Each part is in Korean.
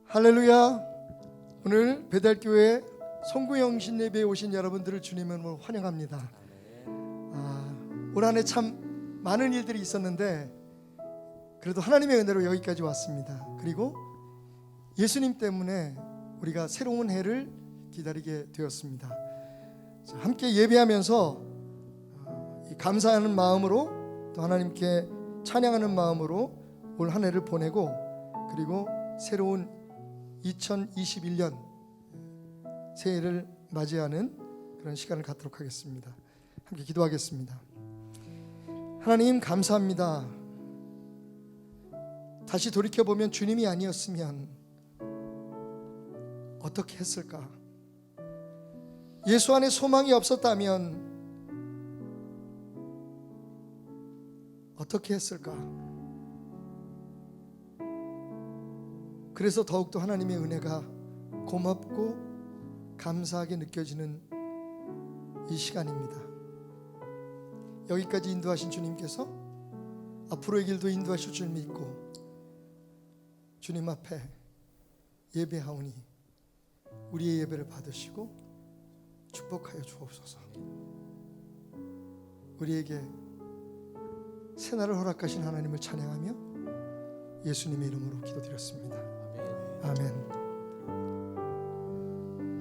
할렐루야. 오늘 배달교회 송구영신 예배에 오신 여러분들을 주님으로 환영합니다. 올 한 해 참 많은 일들이 있었는데 그래도 하나님의 은혜로 여기까지 왔습니다. 그리고 예수님 때문에 우리가 새로운 해를 기다리게 되었습니다. 함께 예배하면서 감사하는 마음으로 또 하나님께 찬양하는 마음으로 올 한 해를 보내고 그리고 새로운 2021년 새해를 맞이하는 그런 시간을 갖도록 하겠습니다. 함께 기도하겠습니다. 하나님 감사합니다. 다시 돌이켜보면 주님이 아니었으면 어떻게 했을까? 예수 안에 소망이 없었다면 어떻게 했을까? 그래서 더욱더 하나님의 은혜가 고맙고 감사하게 느껴지는 이 시간입니다. 여기까지 인도하신 주님께서 앞으로의 길도 인도하실 줄 믿고 주님 앞에 예배하오니 우리의 예배를 받으시고 축복하여 주옵소서. 우리에게 새날을 허락하신 하나님을 찬양하며 예수님의 이름으로 기도드렸습니다. 아멘.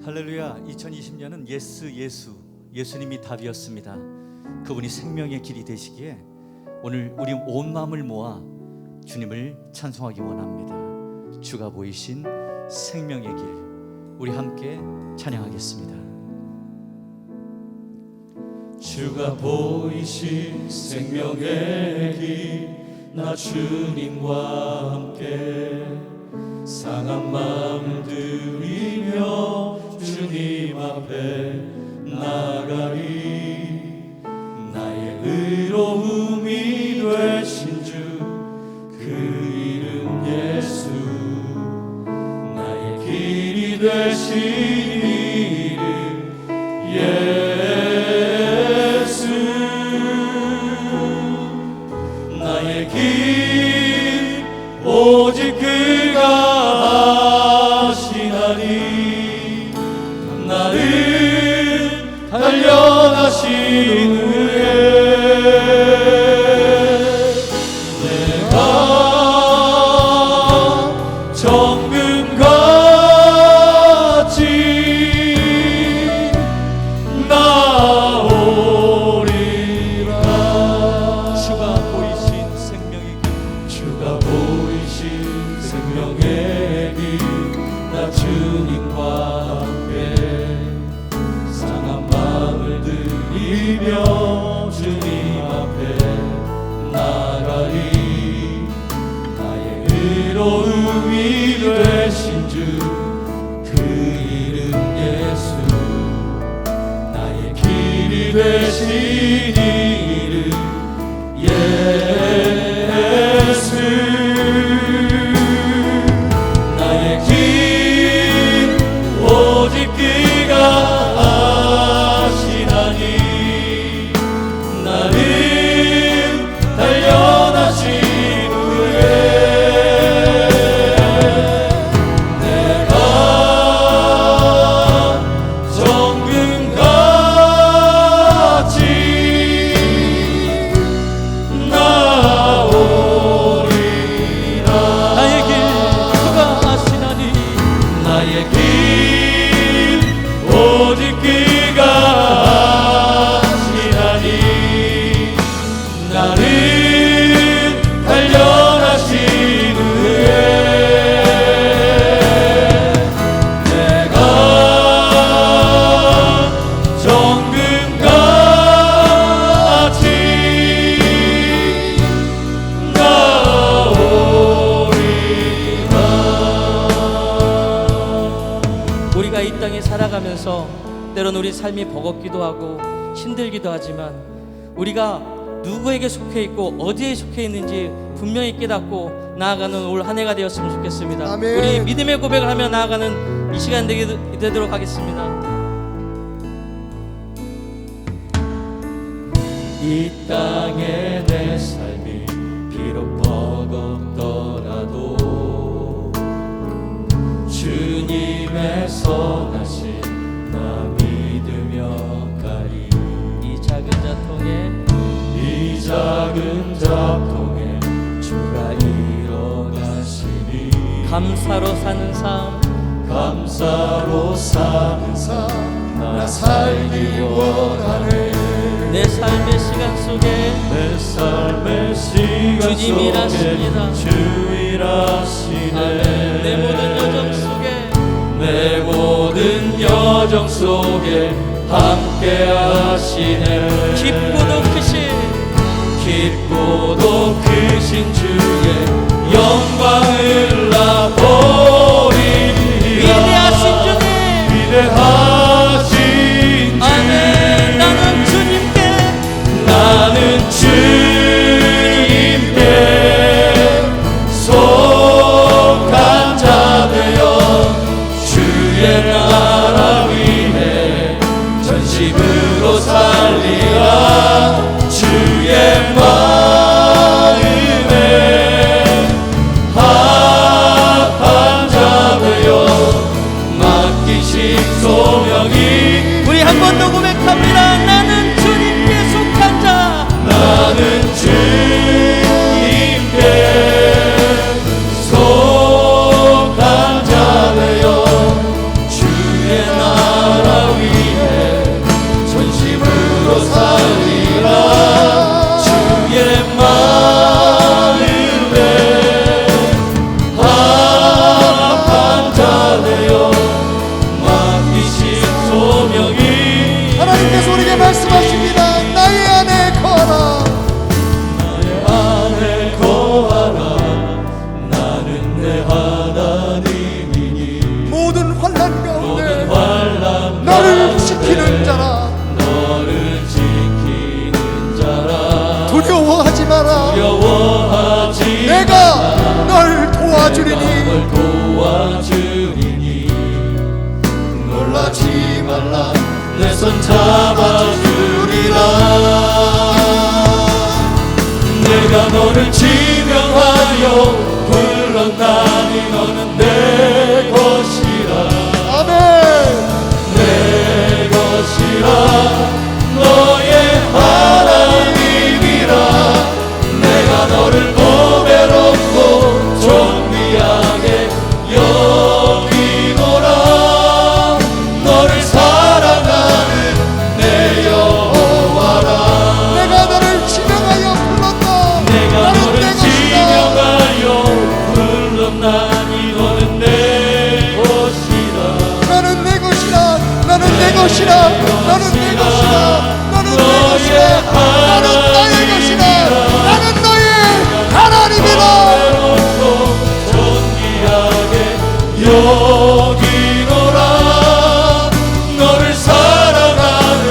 할렐루야. 2020년은 예수님이 답이었습니다. 그분이 생명의 길이 되시기에 오늘 우리 온 마음을 모아 주님을 찬송하기 원합니다. 주가 보이신 생명의 길, 우리 함께 찬양하겠습니다. 주가 보이신 생명의 길, 나 주님과 함께 상한 마음을 들이며 주님 앞에 나가리. 나의 의로움이 되신 주, 그 이름 예수. 나의 길이 되신 이름 예수. 나의 길 오직 그가 하시나니. 나를 단련하신 후에 내가 정금같이 나오리라. 주가 보이신 생명의 길, 주가 보이신 생명의 길, 나 주님과 함께 상한 마음을 들이며 주님 앞에 나가리. 나의 의로움이 되신 주, 그 이름 예수. 나의 길이 되신 이름 예수. 나의 길 오직 그가 하시나니. 나를 단련하신 후에 내가 정금같이 나오리라. 나의 길 주가 하시나니. 나의 길 오직 그가 하시나니. 나를 단련하신 후에 내가 정금같이 나오리라. 우리가 이 땅에 살아가면서 때론 우리 삶이 버겁기도 하고 힘들기도 하지만 우리가 누구에게 속해 있고 어디에 속해 있는지 분명히 깨닫고 나아가는 올 한 해가 되었으면 좋겠습니다. 아멘. 우리 믿음의 고백을 하며 나아가는 이 시간 되도록 하겠습니다. 이 땅에 내 삶이 비록 버겁더라도 감사로 사는 삶 감사로 사는 삶 나 살기 원하네. 내 삶의 시간 속에 내 삶의 시간 주님이 일하십니다. 속에 주 일하시네. 내 모든 여정 속에 내 모든 여정 속에 함께 하시네. 깊고도 크신 주의 영광을 나 보리라. 위대하신 주님 위대하신 주님 아멘. 나는 주님께 속한 자 되어 주의 나라 위해 전심으로 살리라. 주의 마음에 합한 자 되어 맡기신 소명이 우리 한 번 더 고백합니다. 나는 주님께 속한 자 나는 주님께 속한 자 되어 주의 나라 위해 전심으로 살리라. 주의 마음에 합한 자 되어 맡기신 소명이 하나님께서 우리에게 말씀하십니다. 나의 안에 거하라. 나의 안에 거하라. 나는 내 하나님이니 모든 환난 가운데 환난 너를 지키는 자라. 너를 지키는 자라. 두려워하지 마라. 두려워하지 내가 널 도와주리니. 널 도와주리니 놀라지 말라. 내 손 잡아주리라. 내가 너를 지명하여 불렀나니 너는 내 것이라. 아멘. 내 것이라. 너의 하나님이라. 내가 너를 보배롭고 존귀하게 여기노라. 너를 사랑하는 내 여호와라. 내가 너를 지명하여 불렀다. 내가 나는 너를 내 것이다. 지명하여 불렀나니 너는 내 것이라. 나는 내 것이라. 나는 내 것이라. 나는 내 것이라. 나는 내 것이라. 나는 나의 것이라. 나는 너의 하나님이라. 외롭고 존귀하게 여기노라. 너를 사랑하는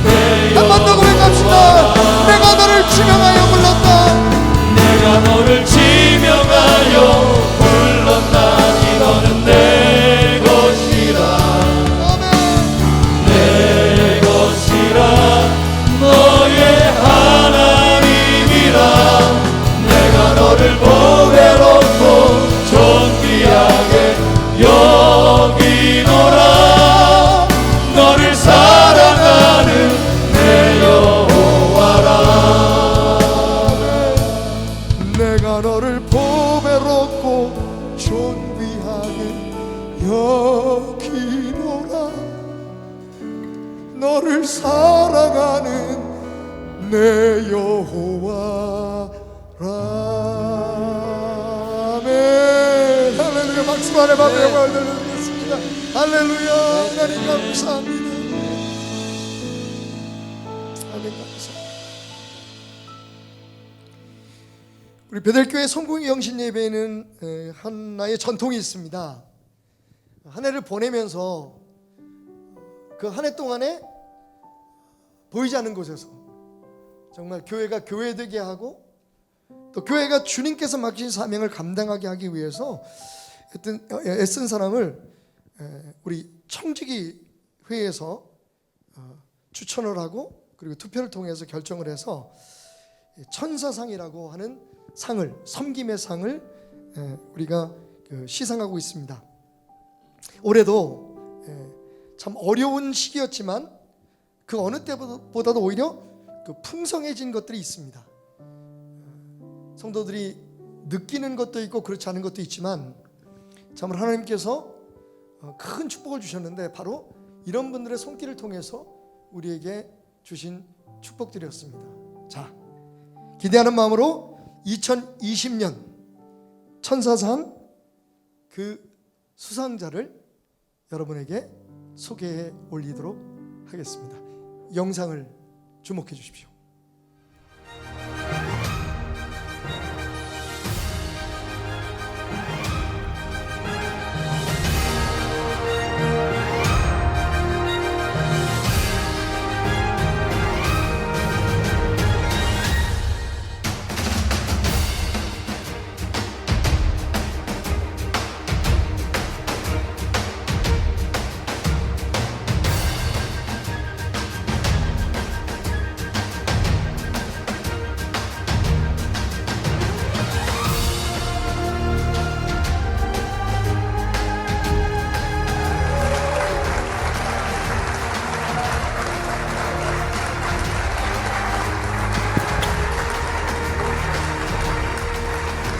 내 한 번 더 고백합시다. 내가 너를 지명하여 불렀다. 내가 너를 지명하여 불렀나니 너는 내 것이라. 아멘. 내 것이라. 너의 하나님이라. 내가 너를 보배롭고 존귀하게 여기노라. 너를 사랑하는 내 여호와라. 내가 너를 보배롭고 존귀하게 여기노라. 너를 사랑하는 내 여호와라. 아멘. 할렐루야. 박수로 하나님 앞에 영광을 돌려드리겠습니다. 할렐루야. 하나님 감사합니다. 하나님 감사합니다. 우리 베델교회 성공의 영신 예배에는 하나의 전통이 있습니다. 한 해를 보내면서 그 한 해 동안에 보이지 않는 곳에서 정말 교회가 교회되게 하고 또 교회가 주님께서 맡기신 사명을 감당하게 하기 위해서 애쓴 사람을 우리 청지기 회에서 추천을 하고 그리고 투표를 통해서 결정을 해서 천사상이라고 하는 상을, 섬김의 상을 우리가 시상하고 있습니다. 올해도 참 어려운 시기였지만 그 어느 때보다도 오히려 풍성해진 것들이 있습니다. 성도들이 느끼는 것도 있고 그렇지 않은 것도 있지만 정말 하나님께서 큰 축복을 주셨는데 바로 이런 분들의 손길을 통해서 우리에게 주신 축복들이었습니다. 자, 기대하는 마음으로 2020년 천사상 그 수상자를 여러분에게 소개해 올리도록 하겠습니다. 영상을 주목해 주십시오.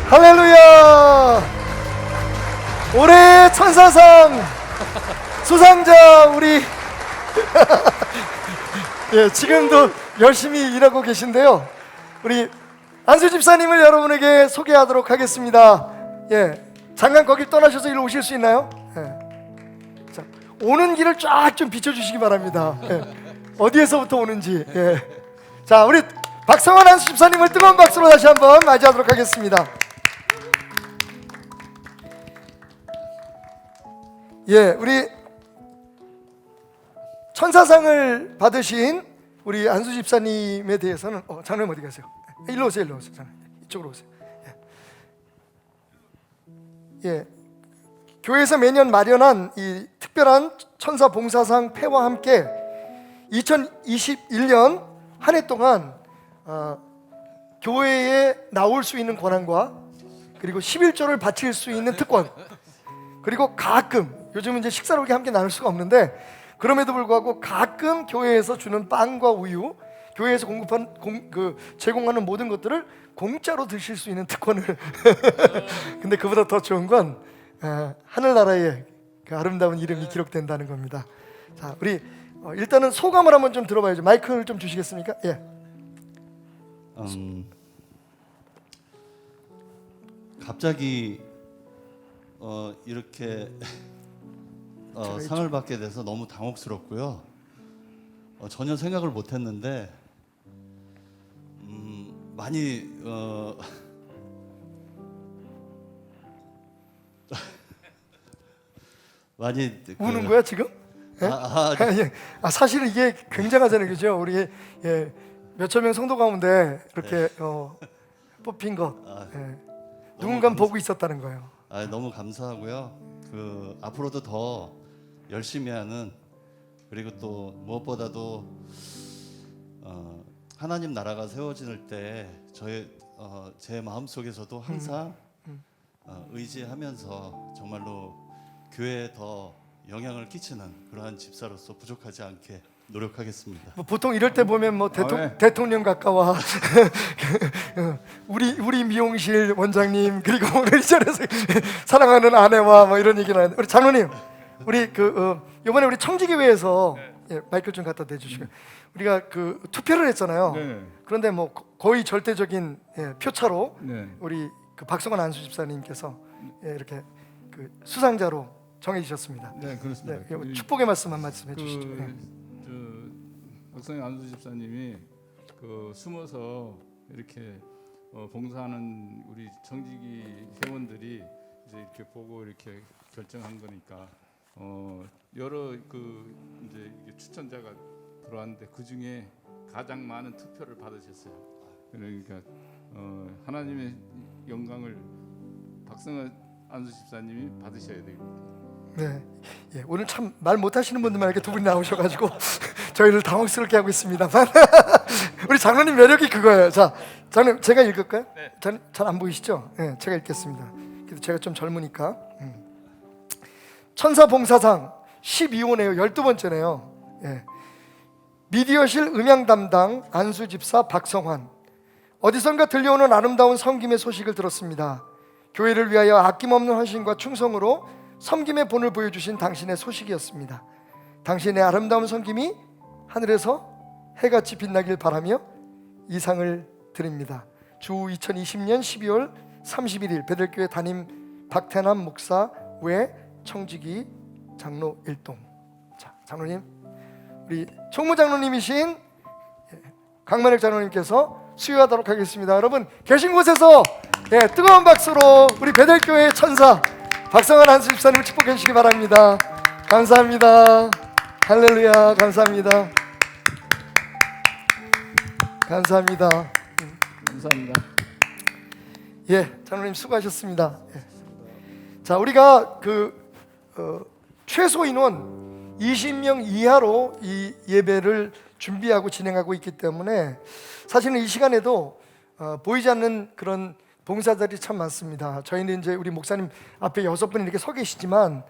할렐루야! 올해 천사상 수상자 우리 예, 지금도 열심히 일하고 계신데요. 우리 안수 집사님을 여러분에게 소개하도록 하겠습니다. 예, 잠깐 거길 떠나셔서 일로 오실 수 있나요? 예. 자, 오는 길을 쫙 좀 비춰주시기 바랍니다. 예. 어디에서부터 오는지. 예. 자, 우리 박성환 안수 집사님을 뜨거운 박수로 다시 한번 맞이하도록 하겠습니다. 예, 우리 천사상을 받으신 우리 안수 집사님에 대해서는 장로님 어디 가세요? 일로 오세요, 일로 오세요. 장로님. 이쪽으로 오세요. 예, 교회에서 매년 마련한 이 특별한 천사 봉사상 폐와 함께 2021년 한 해 동안 교회에 나올 수 있는 권한과 그리고 11조를 바칠 수 있는 특권, 그리고 가끔 요즘은 이제 식사를 이렇게 함께 나눌 수가 없는데 그럼에도 불구하고 가끔 교회에서 주는 빵과 우유, 교회에서 제공하는 모든 것들을 공짜로 드실 수 있는 특권을 근데 그보다 더 좋은 건 하늘나라에 그 아름다운 이름이 기록된다는 겁니다. 자, 우리 일단은 소감을 한번 좀 들어봐야죠. 마이크를 좀 주시겠습니까? 예. 갑자기 이렇게 상을 받게 돼서 너무 당혹스럽고요. 전혀 생각을 못했는데 많이 많이 우는 거야 지금? 예? 네. 예. 사실 이게 굉장하잖아요, 그죠? 우리 몇천 명 성도 가운데 이렇게 뽑힌 것, 누군가 보고 있었다는 거예요. 너무 감사하고요. 앞으로도 더 열심히 하는, 그리고 또 무엇보다도 하나님 나라가 세워질 때 제 마음 속에서도 항상 의지하면서 정말로 교회에 더 영향을 끼치는 그러한 집사로서 부족하지 않게 노력하겠습니다. 보통 이럴 때 보면 대통령 가까워 우리 미용실 원장님 그리고 우리 절에서 사랑하는 아내와 뭐 이런 얘기를 하는데 우리 장로님, 우리 이번에 우리 청지교회에서 마이크 좀 갖다 대주시고요. 우리가 투표를 했잖아요. 네. 그런데 뭐 거의 절대적인 표차로 네. 우리 박성환 안수 집사님께서 이렇게 수상자로 정해주셨습니다. 네, 그렇습니다. 네, 축복의 말씀 한 말씀 해주시죠. 박성환 안수 집사님이 숨어서 이렇게 봉사하는 우리 정직이 회원들이 이제 이렇게 보고 이렇게 결정한 거니까 여러 이제 추천자가 들어왔는데 그 중에 가장 많은 투표를 받으셨어요. 그러니까 하나님의 영광을 박성환 안수 집사님이 받으셔야 됩니다. 네, 오늘 참 말 못하시는 분들만 이렇게 두 분이 나오셔가지고 저희를 당혹스럽게 하고 있습니다만 우리 장로님 매력이 그거예요. 자, 장로님 제가 읽을까요? 네. 잘 안 보이시죠? 네, 제가 읽겠습니다. 그래도 제가 좀 젊으니까. 천사봉사상 12호네요. 12번째네요. 예. 미디어실 음향 담당 안수 집사 박성환. 어디선가 들려오는 아름다운 섬김의 소식을 들었습니다. 교회를 위하여 아낌없는 헌신과 충성으로 섬김의 본을 보여주신 당신의 소식이었습니다. 당신의 아름다운 섬김이 하늘에서 해같이 빛나길 바라며 이 상을 드립니다. 주 2020년 12월 31일 베들교회 담임 박태남 목사 외 청지기 장로 일동. 자, 장로님, 우리 총무장로님이신 강만혁 장로님께서 수여하도록 하겠습니다. 여러분 계신 곳에서 뜨거운 박수로 우리 베들교회 천사 박성환 한수 집사님을 축복해 주시기 바랍니다. 감사합니다. 할렐루야. 감사합니다. 감사합니다. 감사합니다. 장로님 수고하셨습니다. 자, 우리가 최소 인원 20명 이하로 이 예배를 준비하고 진행하고 있기 때문에 사실은 이 시간에도 보이지 않는 그런 봉사자들이 참 많습니다. 저희는 이제 우리 목사님 앞에 6분이 이렇게 서 계시지만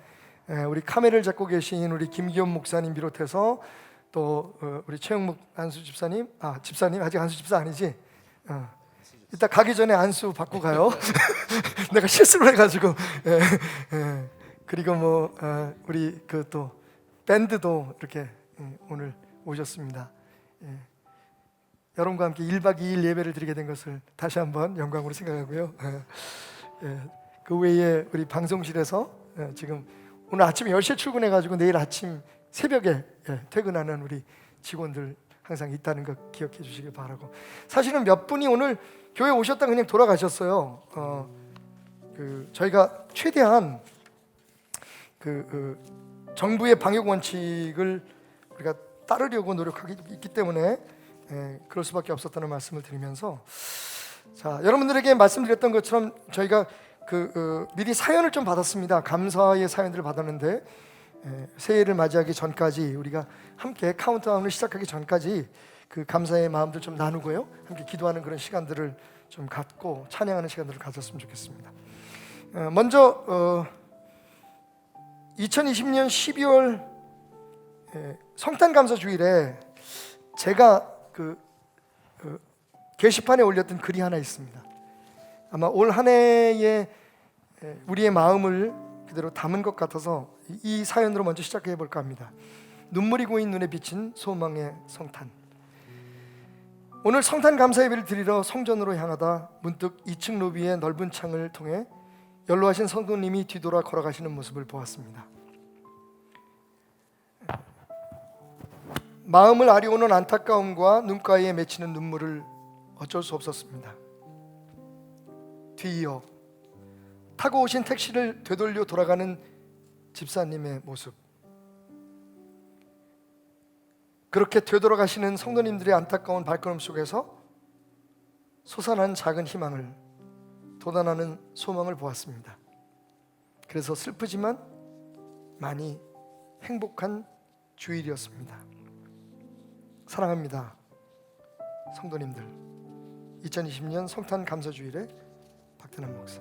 우리 카메라를 잡고 계신 우리 김기현 목사님 비롯해서 또 우리 최영묵 안수 집사님, 집사님 아직 안수 집사 아니지? 이따 가기 전에 안수 받고 가요. 내가 실수를 해가지고. 그리고 뭐 우리 그 또 밴드도 이렇게 오늘 오셨습니다. 여러분과 함께 1박 2일 예배를 드리게 된 것을 다시 한번 영광으로 생각하고요. 그 외에 우리 방송실에서 지금 오늘 아침 10시에 출근해가지고 내일 아침 새벽에 퇴근하는 우리 직원들 항상 있다는 거 기억해 주시길 바라고. 사실은 몇 분이 오늘 교회 오셨다 그냥 돌아가셨어요. 저희가 최대한 정부의 방역 원칙을 우리가 따르려고 노력하기 있기 때문에 그럴 수밖에 없었다는 말씀을 드리면서, 자, 여러분들에게 말씀드렸던 것처럼 저희가 미리 사연을 좀 받았습니다. 감사의 사연들을 받았는데 새해를 맞이하기 전까지 우리가 함께 카운트다운을 시작하기 전까지 그 감사의 마음들 좀 나누고요, 함께 기도하는 그런 시간들을 좀 갖고 찬양하는 시간들을 가졌으면 좋겠습니다. 먼저 2020년 12월 성탄 감사 주일에 제가 게시판에 올렸던 글이 하나 있습니다. 아마 올 한 해에 우리의 마음을 그대로 담은 것 같아서 이 사연으로 먼저 시작해 볼까 합니다. 눈물이 고인 눈에 비친 소망의 성탄. 오늘 성탄 감사 예배를 드리러 성전으로 향하다 문득 2층 로비의 넓은 창을 통해 연로하신 성도님이 뒤돌아 걸어가시는 모습을 보았습니다. 마음을 아리오는 안타까움과 눈가에 맺히는 눈물을 어쩔 수 없었습니다. 뒤이어 타고 오신 택시를 되돌려 돌아가는 집사님의 모습, 그렇게 되돌아가시는 성도님들의 안타까운 발걸음 속에서 솟아난 작은 희망을, 돋아나는 소망을 보았습니다. 그래서 슬프지만 많이 행복한 주일이었습니다. 사랑합니다, 성도님들. 2020년 성탄 감사 주일에 박태남 목사.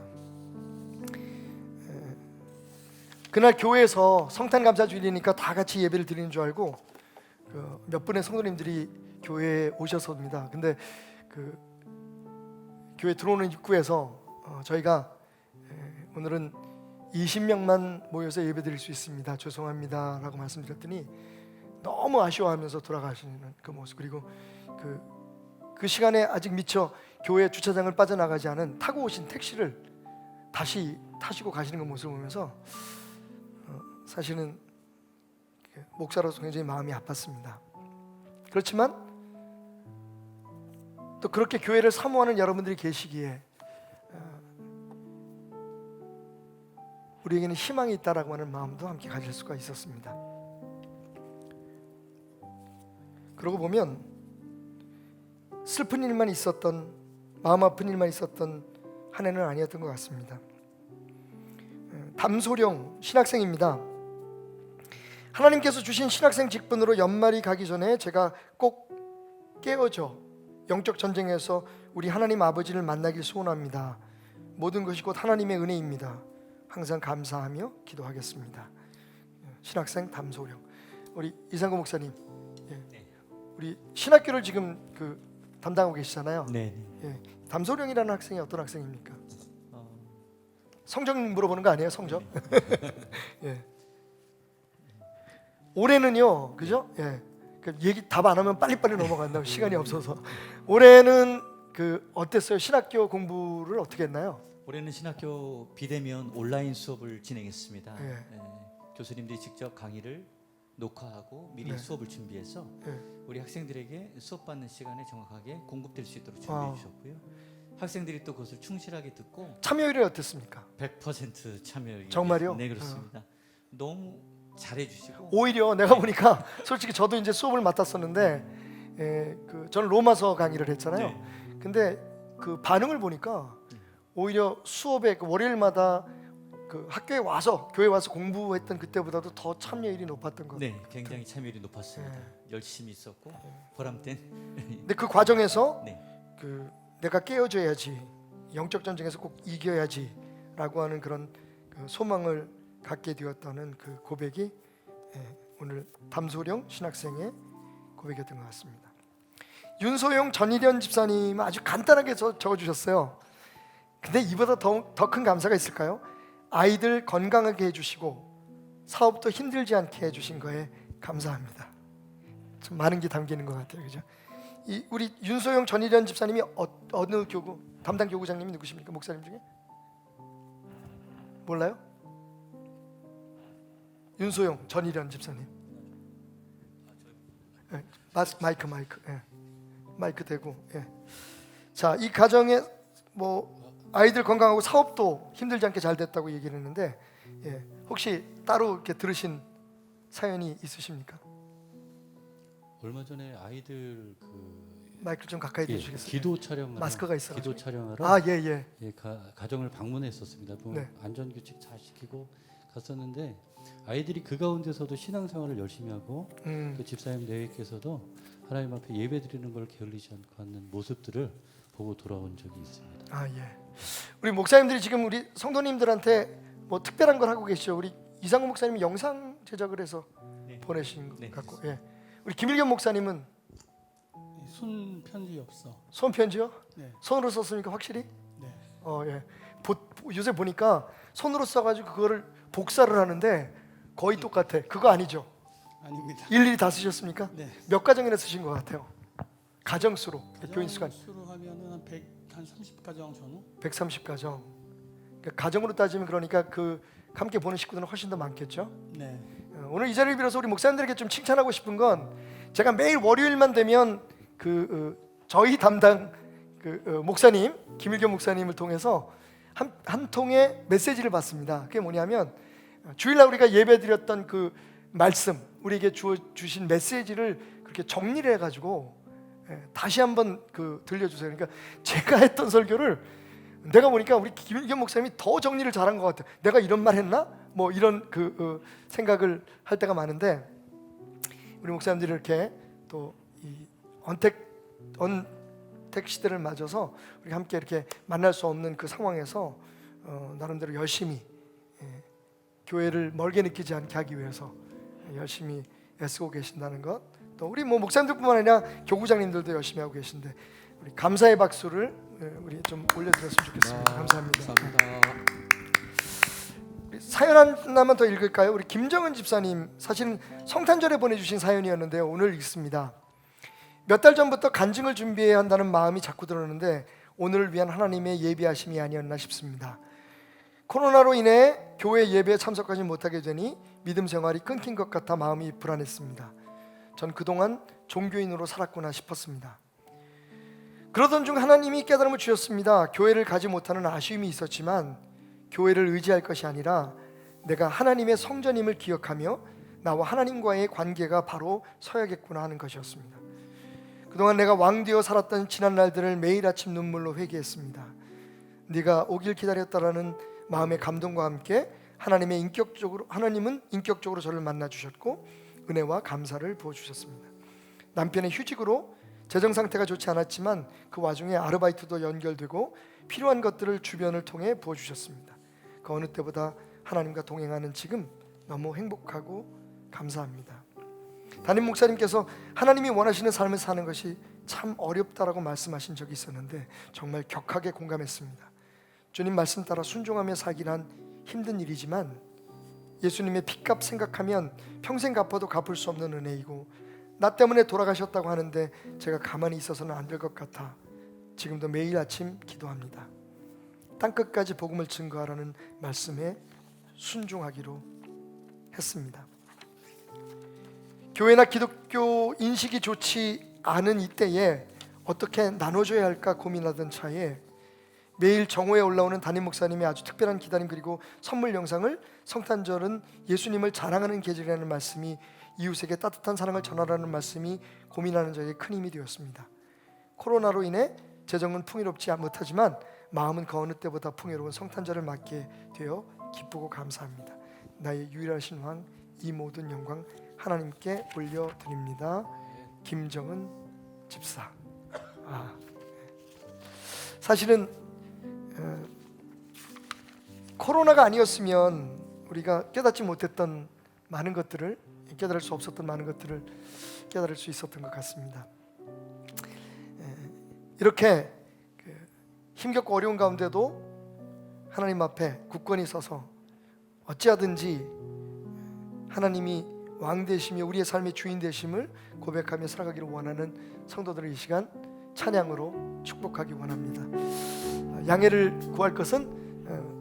그날 교회에서 성탄 감사 주일이니까 다 같이 예배를 드리는 줄 알고 몇 분의 성도님들이 교회에 오셨습니다. 근데 교회 들어오는 입구에서 저희가 오늘은 20명만 모여서 예배 드릴 수 있습니다, 죄송합니다 라고 말씀드렸더니 너무 아쉬워하면서 돌아가시는 그 모습, 그리고 그 시간에 아직 미처 교회 주차장을 빠져나가지 않은 타고 오신 택시를 다시 타시고 가시는 그 모습을 보면서 사실은 목사로서 굉장히 마음이 아팠습니다. 그렇지만 또 그렇게 교회를 사모하는 여러분들이 계시기에 우리에게는 희망이 있다라고 하는 마음도 함께 가질 수가 있었습니다. 그러고 보면 슬픈 일만 있었던, 마음 아픈 일만 있었던 한 해는 아니었던 것 같습니다. 담소령 신학생입니다. 하나님께서 주신 신학생 직분으로 연말이 가기 전에 제가 꼭 깨어져 영적 전쟁에서 우리 하나님 아버지를 만나길 소원합니다. 모든 것이 곧 하나님의 은혜입니다. 항상 감사하며 기도하겠습니다. 신학생 담소령. 우리 이상구 목사님, 우리 신학교를 지금 담당하고 계시잖아요. 네. 담소령이라는 학생이 어떤 학생입니까? 성적 물어보는 거 아니에요? 성적? 예. 올해는요, 그죠? 예. 그 얘기 답 안 하면 빨리빨리 넘어간다. 시간이 없어서. 올해는 그 어땠어요? 신학교 공부를 어떻게 했나요? 올해는 신학교 비대면 온라인 수업을 진행했습니다. 예. 예, 교수님들이 직접 강의를 녹화하고 미리 네. 수업을 준비해서 예. 우리 학생들에게 수업 받는 시간에 정확하게 공급될 수 있도록 아. 준비해 주셨고요. 학생들이 또 그것을 충실하게 듣고 참여율이 어땠습니까? 100% 참여율이 정말요? 네, 그렇습니다. 너무 잘해 주시고 오히려 내가 보니까 솔직히 저도 이제 수업을 맡았었는데 그 저는 로마서 강의를 했잖아요. 네. 근데 그 반응을 보니까 오히려 수업에 그 월요일마다 그 학교에 와서 교회 와서 공부했던 그때보다도 더 참여율이 높았던 것 같아요. 네, 굉장히 참여율이 높았습니다. 열심히 있었고 보람된 근데 그 과정에서 네. 그 내가 깨어줘야지, 영적 전쟁에서 꼭 이겨야지라고 하는 그런 그 소망을 갖게 되었다는 그 고백이 오늘 담소령 신학생의 고백이었던 것 같습니다. 윤소영 전일현 집사님 아주 간단하게 적어주셨어요. 근데 이보다 더 큰 감사가 있을까요? 아이들 건강하게 해주시고 사업도 힘들지 않게 해주신 거에 감사합니다. 좀 많은 게 담기는 것 같아요, 그죠? 이 우리 윤소영 전일현 집사님이 어느 교구 담당 교구장님이 누구십니까? 목사님 중에 몰라요? 윤소영 전일현 집사님. 네, 마이크, 마이크 대고. 예. 자, 이 가정에 뭐 아이들 건강하고 사업도 힘들지 않게 잘 됐다고 얘기를 했는데, 예, 혹시 따로 이렇게 들으신 사연이 있으십니까? 얼마 전에 아이들 그 마이크 좀 가까이 예, 대주시겠어요? 기도 촬영 마스크가 있어가지고. 기도 촬영하러 아, 예. 예, 가정을 방문했었습니다. 네. 안전규칙 잘 지키고 갔었는데 아이들이 그 가운데서도 신앙생활을 열심히 하고 또 집사님 내외께서도 하나님 앞에 예배드리는 걸 게을리지 않고 하는 모습들을 보고 돌아온 적이 있습니다. 아, 예. 우리 목사님들이 지금 우리 성도님들한테 뭐 특별한 걸 하고 계시죠. 우리 이상훈 목사님이 영상 제작을 해서 네. 보내신 것 네, 같고, 예. 우리 김일겸 목사님은 손 편지 없어. 손편지요? 네. 손으로 썼습니까? 확실히? 네. 예. 요새 보니까 손으로 써가지고 그거를 복사를 하는데 거의 똑같아. 그거 아니죠? 아닙니다. 일일이 다 쓰셨습니까? 네. 몇 가정이나 쓰신 것 같아요? 가정수로, 교인 수가 수로 하면은 한 30가정 전후. 130가정. 그러니까 가정으로 따지면 그러니까 그 함께 보는 식구들은 훨씬 더 많겠죠. 네. 오늘 이 자리를 빌어서 우리 목사님들에게 좀 칭찬하고 싶은 건 제가 매일 월요일만 되면 저희 담당 목사님 김일겸 목사님을 통해서 한 통의 메시지를 받습니다. 그게 뭐냐면 주일날 우리가 예배드렸던 그 말씀 우리에게 주신 메시지를 그렇게 정리를 해가지고 다시 한번 들려주세요. 그러니까 제가 했던 설교를 내가 보니까 우리 김일겸 목사님이 더 정리를 잘한 것 같아요. 내가 이런 말 했나? 뭐 이런 생각을 할 때가 많은데 우리 목사님들이 이렇게 또 이 언택 시대를 맞아서 우리 함께 이렇게 만날 수 없는 그 상황에서 나름대로 열심히 교회를 멀게 느끼지 않게 하기 위해서 열심히 애쓰고 계신다는 것. 또 우리 뭐 목사님들뿐만 아니라 교구장님들도 열심히 하고 계신데 우리 감사의 박수를 우리 좀 올려드렸으면 좋겠습니다. 감사합니다. 사연 하나만 더 읽을까요? 우리 김정은 집사님 사실은 성탄절에 보내주신 사연이었는데요. 오늘 읽습니다. 몇 달 전부터 간증을 준비해야 한다는 마음이 자꾸 들었는데 오늘을 위한 하나님의 예비하심이 아니었나 싶습니다. 코로나로 인해 교회 예배에 참석하지 못하게 되니 믿음 생활이 끊긴 것 같아 마음이 불안했습니다. 전 그동안 종교인으로 살았구나 싶었습니다. 그러던 중 하나님이 깨달음을 주셨습니다. 교회를 가지 못하는 아쉬움이 있었지만 교회를 의지할 것이 아니라 내가 하나님의 성전임을 기억하며 나와 하나님과의 관계가 바로 서야겠구나 하는 것이었습니다. 그동안 내가 왕되어 살았던 지난 날들을 매일 아침 눈물로 회개했습니다. 네가 오길 기다렸다라는 마음의 감동과 함께 하나님은 인격적으로 저를 만나 주셨고 은혜와 감사를 부어 주셨습니다. 남편의 휴직으로 재정 상태가 좋지 않았지만 그 와중에 아르바이트도 연결되고 필요한 것들을 주변을 통해 부어 주셨습니다. 그 어느 때보다 하나님과 동행하는 지금 너무 행복하고 감사합니다. 담임 목사님께서 하나님이 원하시는 삶을 사는 것이 참 어렵다라고 말씀하신 적이 있었는데 정말 격하게 공감했습니다. 주님 말씀 따라 순종하며 살기란 힘든 일이지만 예수님의 핏값 생각하면 평생 갚아도 갚을 수 없는 은혜이고, 나 때문에 돌아가셨다고 하는데 제가 가만히 있어서는 안 될 것 같아 지금도 매일 아침 기도합니다. 땅끝까지 복음을 증거하라는 말씀에 순종하기로 했습니다. 교회나 기독교 인식이 좋지 않은 이때에 어떻게 나눠줘야 할까 고민하던 차에 매일 정오에 올라오는 담임 목사님의 아주 특별한 기다림 그리고 선물 영상을 성탄절은 예수님을 자랑하는 계절이라는 말씀이, 이웃에게 따뜻한 사랑을 전하라는 말씀이 고민하는 저에게 큰 힘이 되었습니다. 코로나로 인해 재정은 풍요롭지 못하지만 마음은 그 어느 때보다 풍요로운 성탄절을 맞게 되어 기쁘고 감사합니다. 나의 유일하신 왕, 이 모든 영광 하나님께 올려드립니다. 김정은 집사. 사실은 코로나가 아니었으면 우리가 깨닫지 못했던 많은 것들을, 깨달을 수 없었던 많은 것들을 깨달을 수 있었던 것 같습니다. 이렇게 힘겹고 어려운 가운데도 하나님 앞에 굳건히 서서 어찌하든지 하나님이 왕 되시며 우리의 삶의 주인 되심을 고백하며 살아가기를 원하는 성도들을 이 시간 찬양으로 축복하기 원합니다. 양해를 구할 것은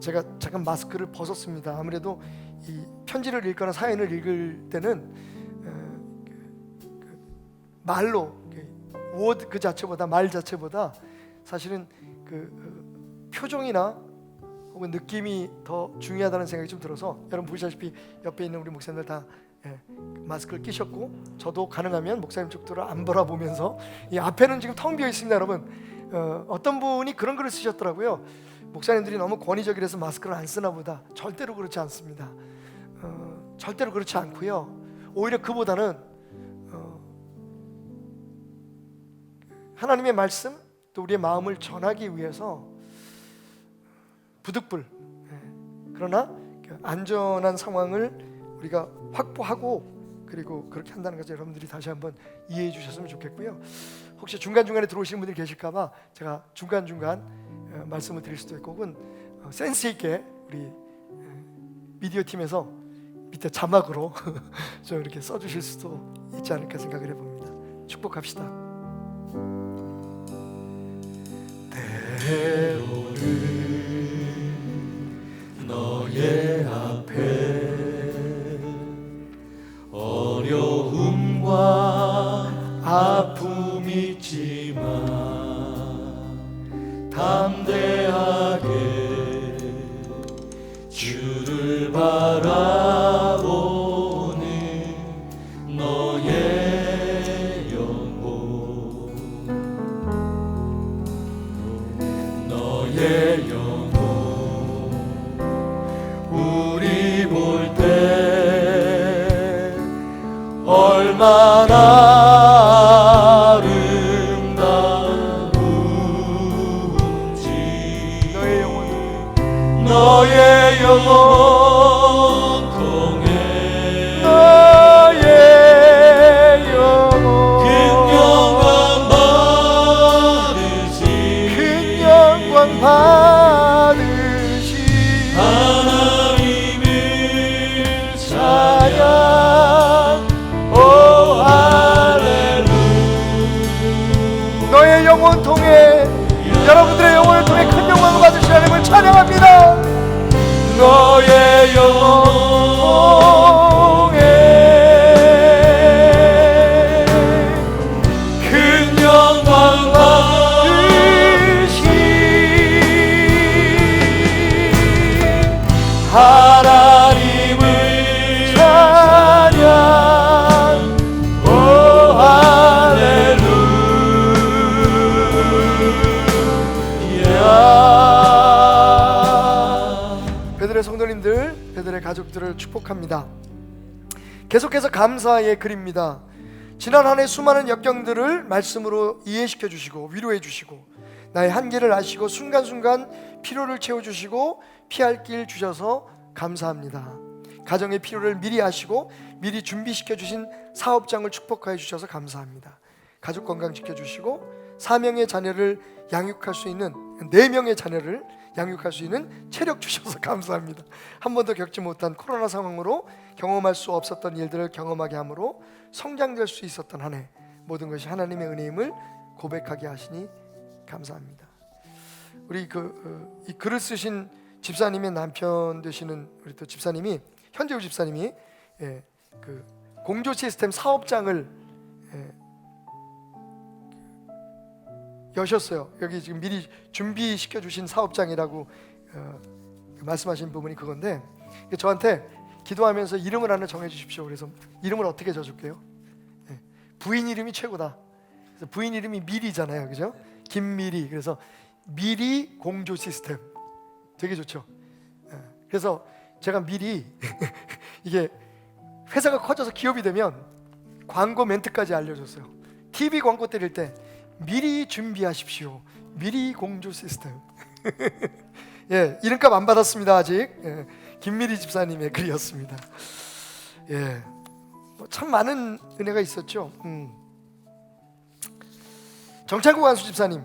제가 잠깐 마스크를 벗었습니다. 아무래도 이 편지를 읽거나 사연을 읽을 때는 말로 워드 그 자체보다, 말 자체보다 사실은 표정이나 혹은 느낌이 더 중요하다는 생각이 좀 들어서, 여러분 보시다시피 옆에 있는 우리 목사님들 다 마스크를 끼셨고, 저도 가능하면 목사님 쪽들을 안 바라보면서, 이 앞에는 지금 텅 비어 있습니다. 여러분 어떤 분이 그런 글을 쓰셨더라고요. 목사님들이 너무 권위적이라서 마스크를 안 쓰나 보다. 절대로 그렇지 않습니다. 절대로 그렇지 않고요. 오히려 그보다는 하나님의 말씀 또 우리의 마음을 전하기 위해서 부득불, 그러나 안전한 상황을 우리가 확보하고 그리고 그렇게 한다는 것을 여러분들이 다시 한번 이해해 주셨으면 좋겠고요. 혹시 중간중간에 들어오시는 분들이 계실까 봐 제가 중간중간 말씀을 드릴 수도 있고, 혹은 센스 있게 우리 미디어 팀에서 밑에 자막으로 좀 이렇게 써주실 수도 있지 않을까 생각을 해봅니다. 축복합시다. 때로는 너의 앞에 어려움과 아픔이 있지만 담대하게 주를 바라보는 너의 영혼, 너의 영혼 우리 볼 때 얼마나 아름다운지, 너의 영혼 통해 너의 영혼 큰 영광 받으시, 큰 영광 받으시 하나님을 찬양. 오 할렐루야. 너의 영혼 통해, 여러분들의 영혼을 통해 큰 영광을 받으시 하나님을 찬양합니다. 너의 영혼 통해 큰 영광 받으시 하나님을 찬양. 오 할렐루야. 베들의 성도님들, 베들의 가족들을 축복합니다. 계속해서 감사의 글입니다. 지난 한 해 수많은 역경들을 말씀으로 이해시켜 주시고 위로해 주시고 나의 한계를 아시고 순간순간 필요를 채워주시고 피할 길 주셔서 감사합니다. 가정의 필요를 미리 아시고 미리 준비시켜 주신 사업장을 축복하여 주셔서 감사합니다. 가족 건강 지켜주시고 4명의 자녀를 양육할 수 있는 4명의 자녀를 양육할 수 있는 체력 주셔서 감사합니다. 한 번도 겪지 못한 코로나 상황으로 경험할 수 없었던 일들을 경험하게 함으로 성장될 수 있었던 한 해, 모든 것이 하나님의 은혜임을 고백하게 하시니 감사합니다. 우리 이 글을 쓰신 집사님의 남편 되시는 우리 또 집사님이, 현재우 집사님이 그 공조 시스템 사업장을 여셨어요. 여기 지금 미리 준비시켜 주신 사업장이라고 말씀하신 부분이 그건데, 저한테 기도하면서 이름을 하나 정해 주십시오. 그래서 이름을 어떻게 줘줄게요? 부인 이름이 최고다. 그래서 부인 이름이 미리잖아요, 그죠? 김미리. 그래서 미리 공조 시스템 되게 좋죠. 그래서 제가 미리 이게 회사가 커져서 기업이 되면 광고 멘트까지 알려줬어요. TV 광고 때릴 때 미리 준비하십시오. 미리 공조 시스템. 예, 이름값 안 받았습니다 아직. 예, 김미리 집사님의 글이었습니다. 예, 참 많은 은혜가 있었죠. 정창국 안수 집사님,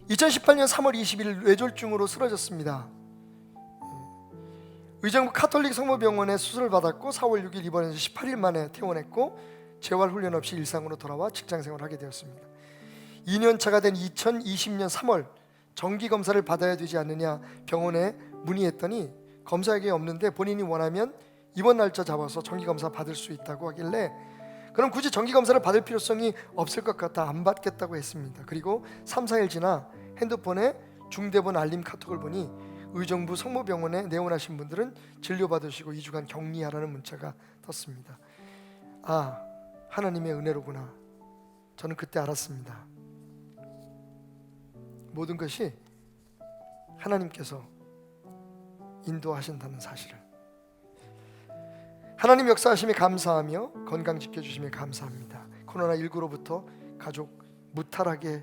2018년 3월 20일 뇌졸중으로 쓰러졌습니다. 의정부 카톨릭 성모병원에 수술을 받았고 4월 6일 입원해서 18일 만에 퇴원했고 재활 훈련 없이 일상으로 돌아와 직장생활을 하게 되었습니다. 2년차가 된 2020년 3월 정기검사를 받아야 되지 않느냐 병원에 문의했더니 검사약이 없는데 본인이 원하면 입원 날짜 잡아서 정기검사 받을 수 있다고 하길래 그럼 굳이 정기검사를 받을 필요성이 없을 것 같아 안 받겠다고 했습니다. 그리고 3, 4일 지나 핸드폰에 중대본 알림 카톡을 보니 의정부 성모병원에 내원하신 분들은 진료받으시고 2주간 격리하라는 문자가 떴습니다. 아, 하나님의 은혜로구나. 저는 그때 알았습니다. 모든 것이 하나님께서 인도하신다는 사실을. 하나님 역사하심에 감사하며 건강 지켜주심에 감사합니다. 코로나19로부터 가족 무탈하게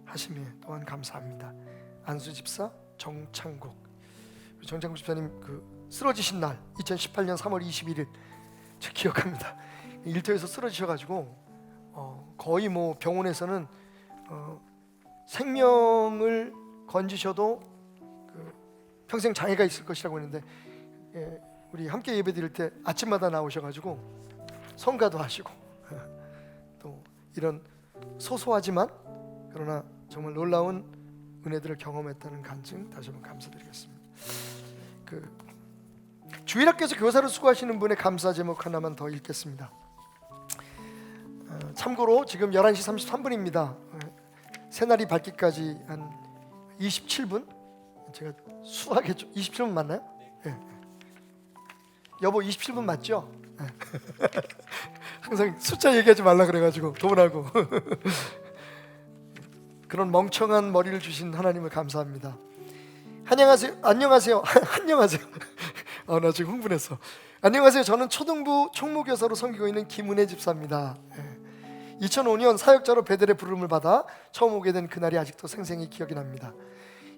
하심에 또한 감사합니다. 안수 집사 정창국. 정창국 집사님 쓰러지신 날 2018년 3월 21일 제가 기억합니다. 일터에서 쓰러지셔가지고 거의 뭐 병원에서는 생명을 건지셔도 평생 장애가 있을 것이라고 했는데 우리 함께 예배드릴 때 아침마다 나오셔가지고 성가도 하시고 또 이런 소소하지만 그러나 정말 놀라운 은혜들을 경험했다는 간증 다시 한번 감사드리겠습니다. 주일학교에서 교사로 수고하시는 분의 감사 제목 하나만 더 읽겠습니다. 참고로 지금 11시 33분입니다. 새날이 밝기까지 한 27분? 제가 수학했죠. 27분 맞나요? 네. 여보 27분 맞죠? 네. 항상 숫자 얘기하지 말라 그래가지고 도문하고 그런 멍청한 머리를 주신 하나님을 감사합니다. 안녕하세요. 안녕하세요. 안녕하세요. 나 지금 흥분했어. 안녕하세요. 저는 초등부 총무교사로 섬기고 있는 김은혜 집사입니다. 2005년 사역자로 베델의 부름을 받아 처음 오게 된 그날이 아직도 생생히 기억이 납니다.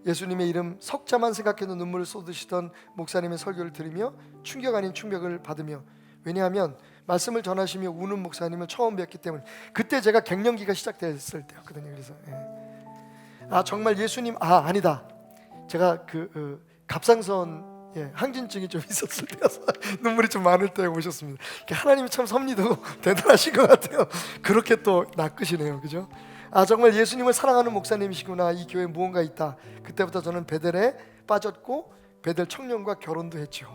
예수님의 이름 석자만 생각해도 눈물을 쏟으시던 목사님의 설교를 들으며 충격 아닌 충격을 받으며, 왜냐하면 말씀을 전하시며 우는 목사님을 처음 뵙기 때문에 그때 제가 갱년기가 시작됐을 때였거든요. 그래서 정말 예수님 아니다. 제가 갑상선 항진증이 좀 있었을 때여서 눈물이 좀 많을 때 오셨습니다. 하나님이 참 섭리도 대단하신 것 같아요. 그렇게 또 낚으시네요, 그죠? 정말 예수님을 사랑하는 목사님이시구나. 이 교회에 무언가 있다. 그때부터 저는 베델에 빠졌고 베델 청년과 결혼도 했죠.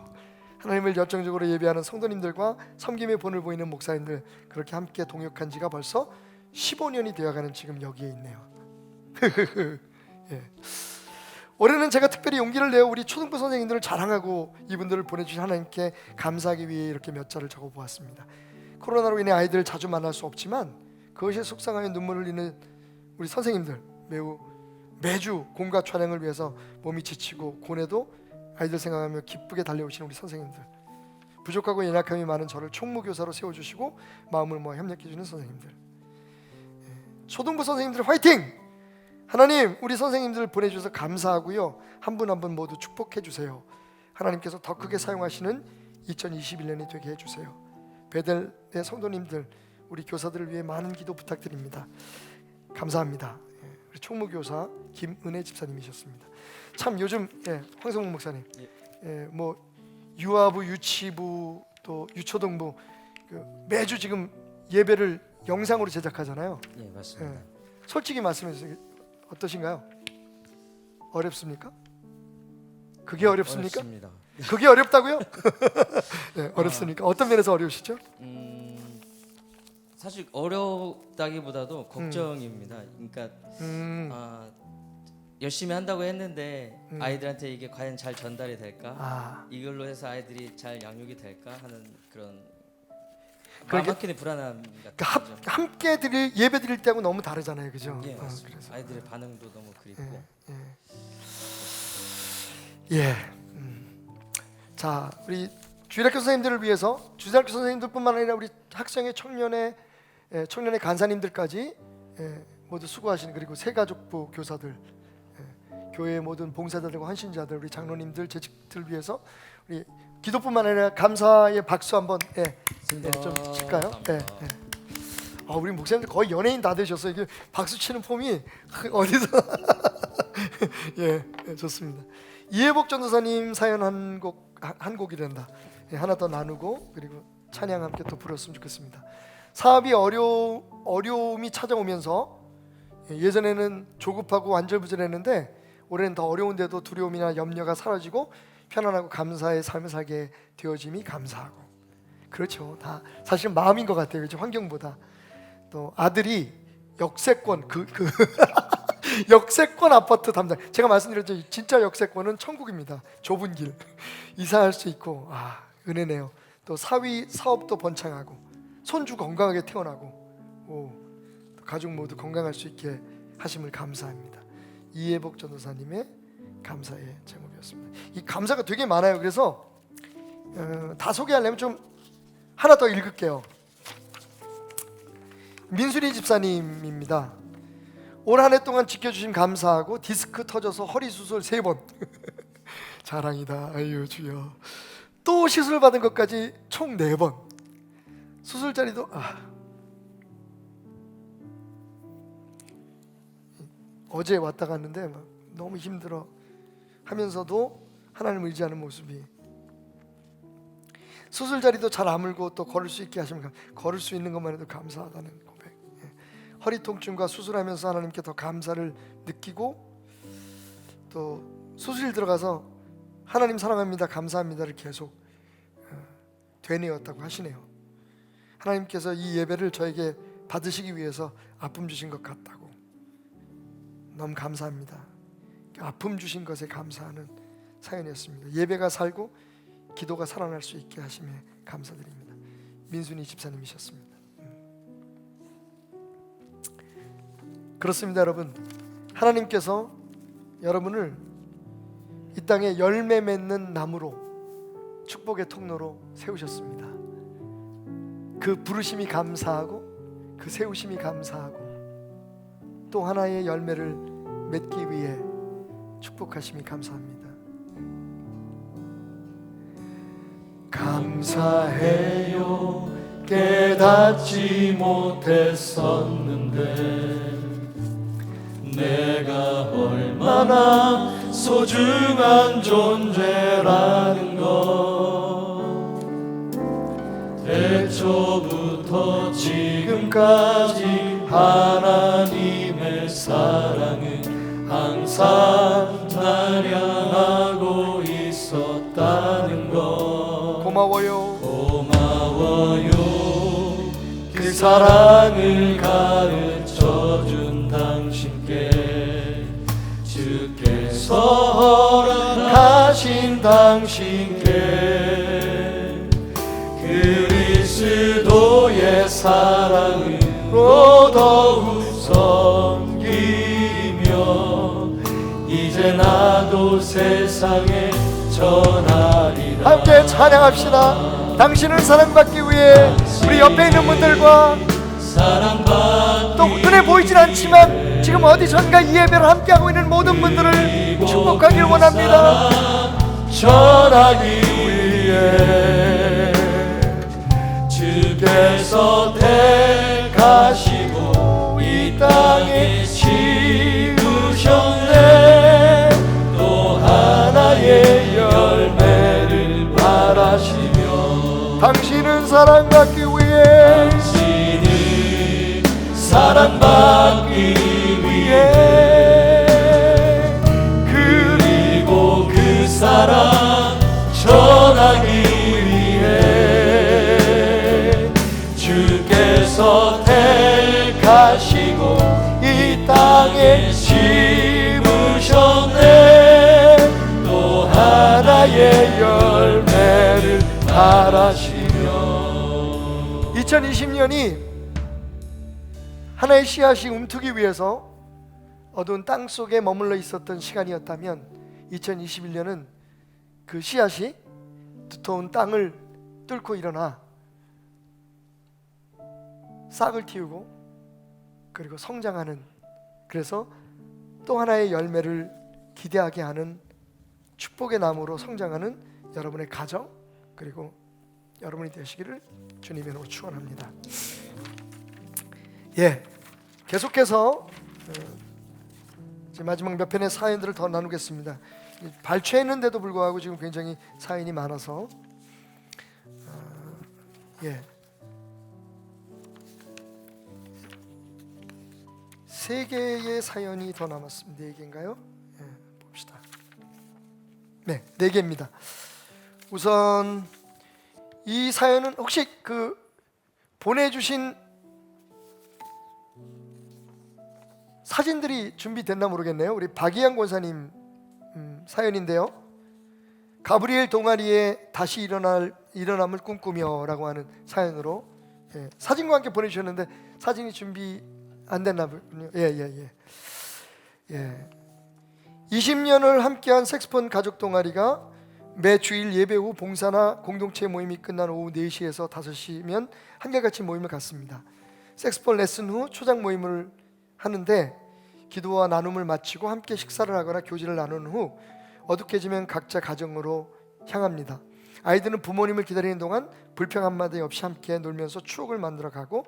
하나님을 열정적으로 예배하는 성도님들과 섬김의 본을 보이는 목사님들, 그렇게 함께 동역한 지가 벌써 15년이 되어가는 지금 여기에 있네요. 예. 올해는 제가 특별히 용기를 내어 우리 초등부 선생님들을 자랑하고 이분들을 보내주신 하나님께 감사하기 위해 이렇게 몇 자를 적어보았습니다. 코로나로 인해 아이들을 자주 만날 수 없지만 그것이 속상하며 눈물을 흘리는 우리 선생님들, 매주 공과 촬영을 위해서 몸이 지치고 고뇌도 아이들 생각하며 기쁘게 달려오시는 우리 선생님들, 부족하고 연약함이 많은 저를 총무교사로 세워주시고 마음을 모아 협력해주는 선생님들, 초등부 선생님들 화이팅! 하나님, 우리 선생님들 보내주셔서 감사하고요. 한 분 한 분 모두 축복해 주세요. 하나님께서 더 크게 사용하시는 2021년이 되게 해주세요. 베델의 성도님들, 우리 교사들을 위해 많은 기도 부탁드립니다. 감사합니다. 우리 총무교사 김은혜 집사님이셨습니다. 참 요즘 황성문 목사님 뭐 유아부, 유치부 또 유초등부 매주 지금 예배를 영상으로 제작하잖아요. 예, 맞습니다. 솔직히 말씀해 주세요. 어떠신가요? 어렵습니까? 그게 어렵습니까? 어렵습니다. 그게 어렵다고요? 네, 어렵습니까? 어떤 면에서 어려우시죠? 사실 어렵다기보다도 걱정입니다. 그러니까 열심히 한다고 했는데 아이들한테 이게 과연 잘 전달이 될까? 이걸로 해서 아이들이 잘 양육이 될까 하는 그런 마음 한켠에 불안함 그러니까 같은 거죠. 함께 예배 드릴 때하고 너무 다르잖아요, 그죠? 예, 맞습니다. 그래서. 아이들의 반응도 너무 그립고. 예. 자, 우리 주일학교 선생님들을 위해서 주일학교 선생님들뿐만 아니라 우리 학생의 청년의 간사님들까지 모두 수고하시는, 그리고 새가족부 교사들, 교회의 모든 봉사자들과 헌신자들, 우리 장로님들, 재직들 위해서 우리 기도뿐만 아니라 감사의 박수 한번 좀 칠까요? 우리 목사님들 거의 연예인 다 되셨어요. 이게 박수 치는 폼이 어디서? 좋습니다. 이해복 전도사님 사연 한 곡이란다. 하나 더 나누고 그리고 찬양 함께 또 불렀으면 좋겠습니다. 사업이 어려움이 찾아오면서 예전에는 조급하고 완절부절했는데 올해는 더 어려운데도 두려움이나 염려가 사라지고 편안하고 감사의 삶을 살게 되어짐이 감사하고. 그렇죠. 다 사실 마음인 것 같아요. 그렇죠? 환경보다. 또 아들이 역세권 역세권 아파트 담당. 제가 말씀드렸죠. 진짜 역세권은 천국입니다. 좁은 길 이사할 수 있고 은혜네요. 또 사업도 번창하고 손주 건강하게 태어나고 가족 모두 건강할 수 있게 하심을 감사합니다. 이해복 전도사님의 감사의 제목이었습니다. 이 감사가 되게 많아요. 그래서 다 소개하려면 좀 하나 더 읽을게요. 민순이 집사님입니다. 올 한 해 동안 지켜주심 감사하고 디스크 터져서 허리 수술 3번 자랑이다. 아유 주여. 또 시술 받은 것까지 총 4번. 수술 자리도 어제 왔다 갔는데 막 너무 힘들어 하면서도 하나님을 의지하는 모습이, 수술 자리도 잘 아물고 또 걸을 수 있게 하시면 걸을 수 있는 것만 해도 감사하다는 고백. 허리 통증과 수술하면서 하나님께 더 감사를 느끼고 또 수술 들어가서 하나님 사랑합니다 감사합니다를 계속 되뇌었다고 하시네요. 하나님께서 이 예배를 저에게 받으시기 위해서 아픔 주신 것 같다고. 너무 감사합니다. 아픔 주신 것에 감사하는 사연이었습니다. 예배가 살고 기도가 살아날 수 있게 하심에 감사드립니다. 민순이 집사님이셨습니다. 그렇습니다, 여러분. 하나님께서 여러분을 이 땅에 열매 맺는 나무로, 축복의 통로로 세우셨습니다. 그 부르심이 감사하고 그 세우심이 감사하고 또 하나의 열매를 맺기 위해 축복하심이 감사합니다. 감사해요. 깨닫지 못했었는데 내가 얼마나 소중한 존재라는 것, 태초부터 지금까지 하나님의 사랑은 항상 날 향하고 있었다는 것. 고마워요. 그 사랑을 가르쳐준 당신께, 주께서 허락하신 당신께 그리스도의 사랑으로 더욱 섬기며 이제 나도 세상에 전하리라. 함께 찬양합시다. 당신을 사랑받기 위해 우리 옆에 있는 분들과 또 눈에 보이진 않지만 지금 어디선가 이 예배를 함께하고 있는 모든 분들을 축복하길 원합니다. 전하기 위해 주께서 택하시고 이 땅에 심 하나의 열매를 바라시며 당신은 사랑받기 위해 사랑받기 위해 그리고 그 사랑 전하기 위해 주께서 택하시고 이 땅에 심으셨네. 또 하나의 열매를 바라시며 2020년이 하나의 씨앗이 움트기 위해서 어두운 땅 속에 머물러 있었던 시간이었다면 2021년은 그 씨앗이 두터운 땅을 뚫고 일어나 싹을 틔우고 그리고 성장하는, 그래서 또 하나의 열매를 기대하게 하는 축복의 나무로 성장하는 여러분의 가정 그리고 여러분이 되시기를 주님의 이름으로 축원합니다. 계속해서 마지막 몇 편의 사연들을 더 나누겠습니다. 발췌했는데도 불구하고 지금 굉장히 사연이 많아서 세 개의 사연이 더 남았습니다. 4개인가요? 봅시다. 네, 4개입니다. 우선 이 사연은 혹시 그 보내주신 사진들이 준비됐나 모르겠네요. 우리 박이양 권사님 사연인데요. 가브리엘 동아리에 다시 일어남을 꿈꾸며라고 하는 사연으로 사진과 함께 보내주셨는데 사진이 준비 안 됐나 보군요. 20년을 함께한 색스폰 가족 동아리가 매 주일 예배 후 봉사나 공동체 모임이 끝난 오후 4시에서 5시면 한결같이 모임을 갖습니다. 색스폰 레슨 후 초장 모임을 하는데 기도와 나눔을 마치고 함께 식사를 하거나 교제를 나눈 후 어둑해지면 각자 가정으로 향합니다. 아이들은 부모님을 기다리는 동안 불평 한마디 없이 함께 놀면서 추억을 만들어 가고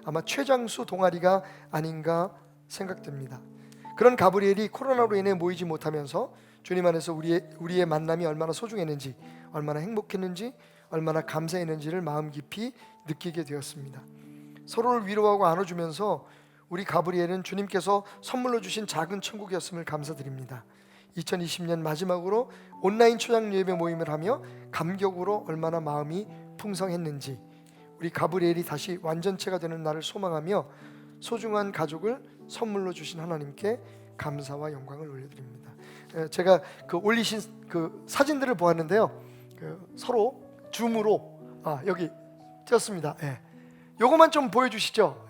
아마 최장수 동아리가 아닌가 생각됩니다. 그런 가브리엘이 코로나로 인해 모이지 못하면서 주님 안에서 우리의 만남이 얼마나 소중했는지, 얼마나 행복했는지, 얼마나 감사했는지를 마음 깊이 느끼게 되었습니다. 서로를 위로하고 안아주면서 우리 가브리엘은 주님께서 선물로 주신 작은 천국이었음을 감사드립니다. 2020년 마지막으로 온라인 초장 예배 모임을 하며 감격으로 얼마나 마음이 풍성했는지, 우리 가브리엘이 다시 완전체가 되는 날을 소망하며 소중한 가족을 선물로 주신 하나님께 감사와 영광을 올려드립니다. 제가 그 올리신 그 사진들을 보았는데요, 서로 줌으로 여기 찍었습니다. 요거만 좀 보여주시죠.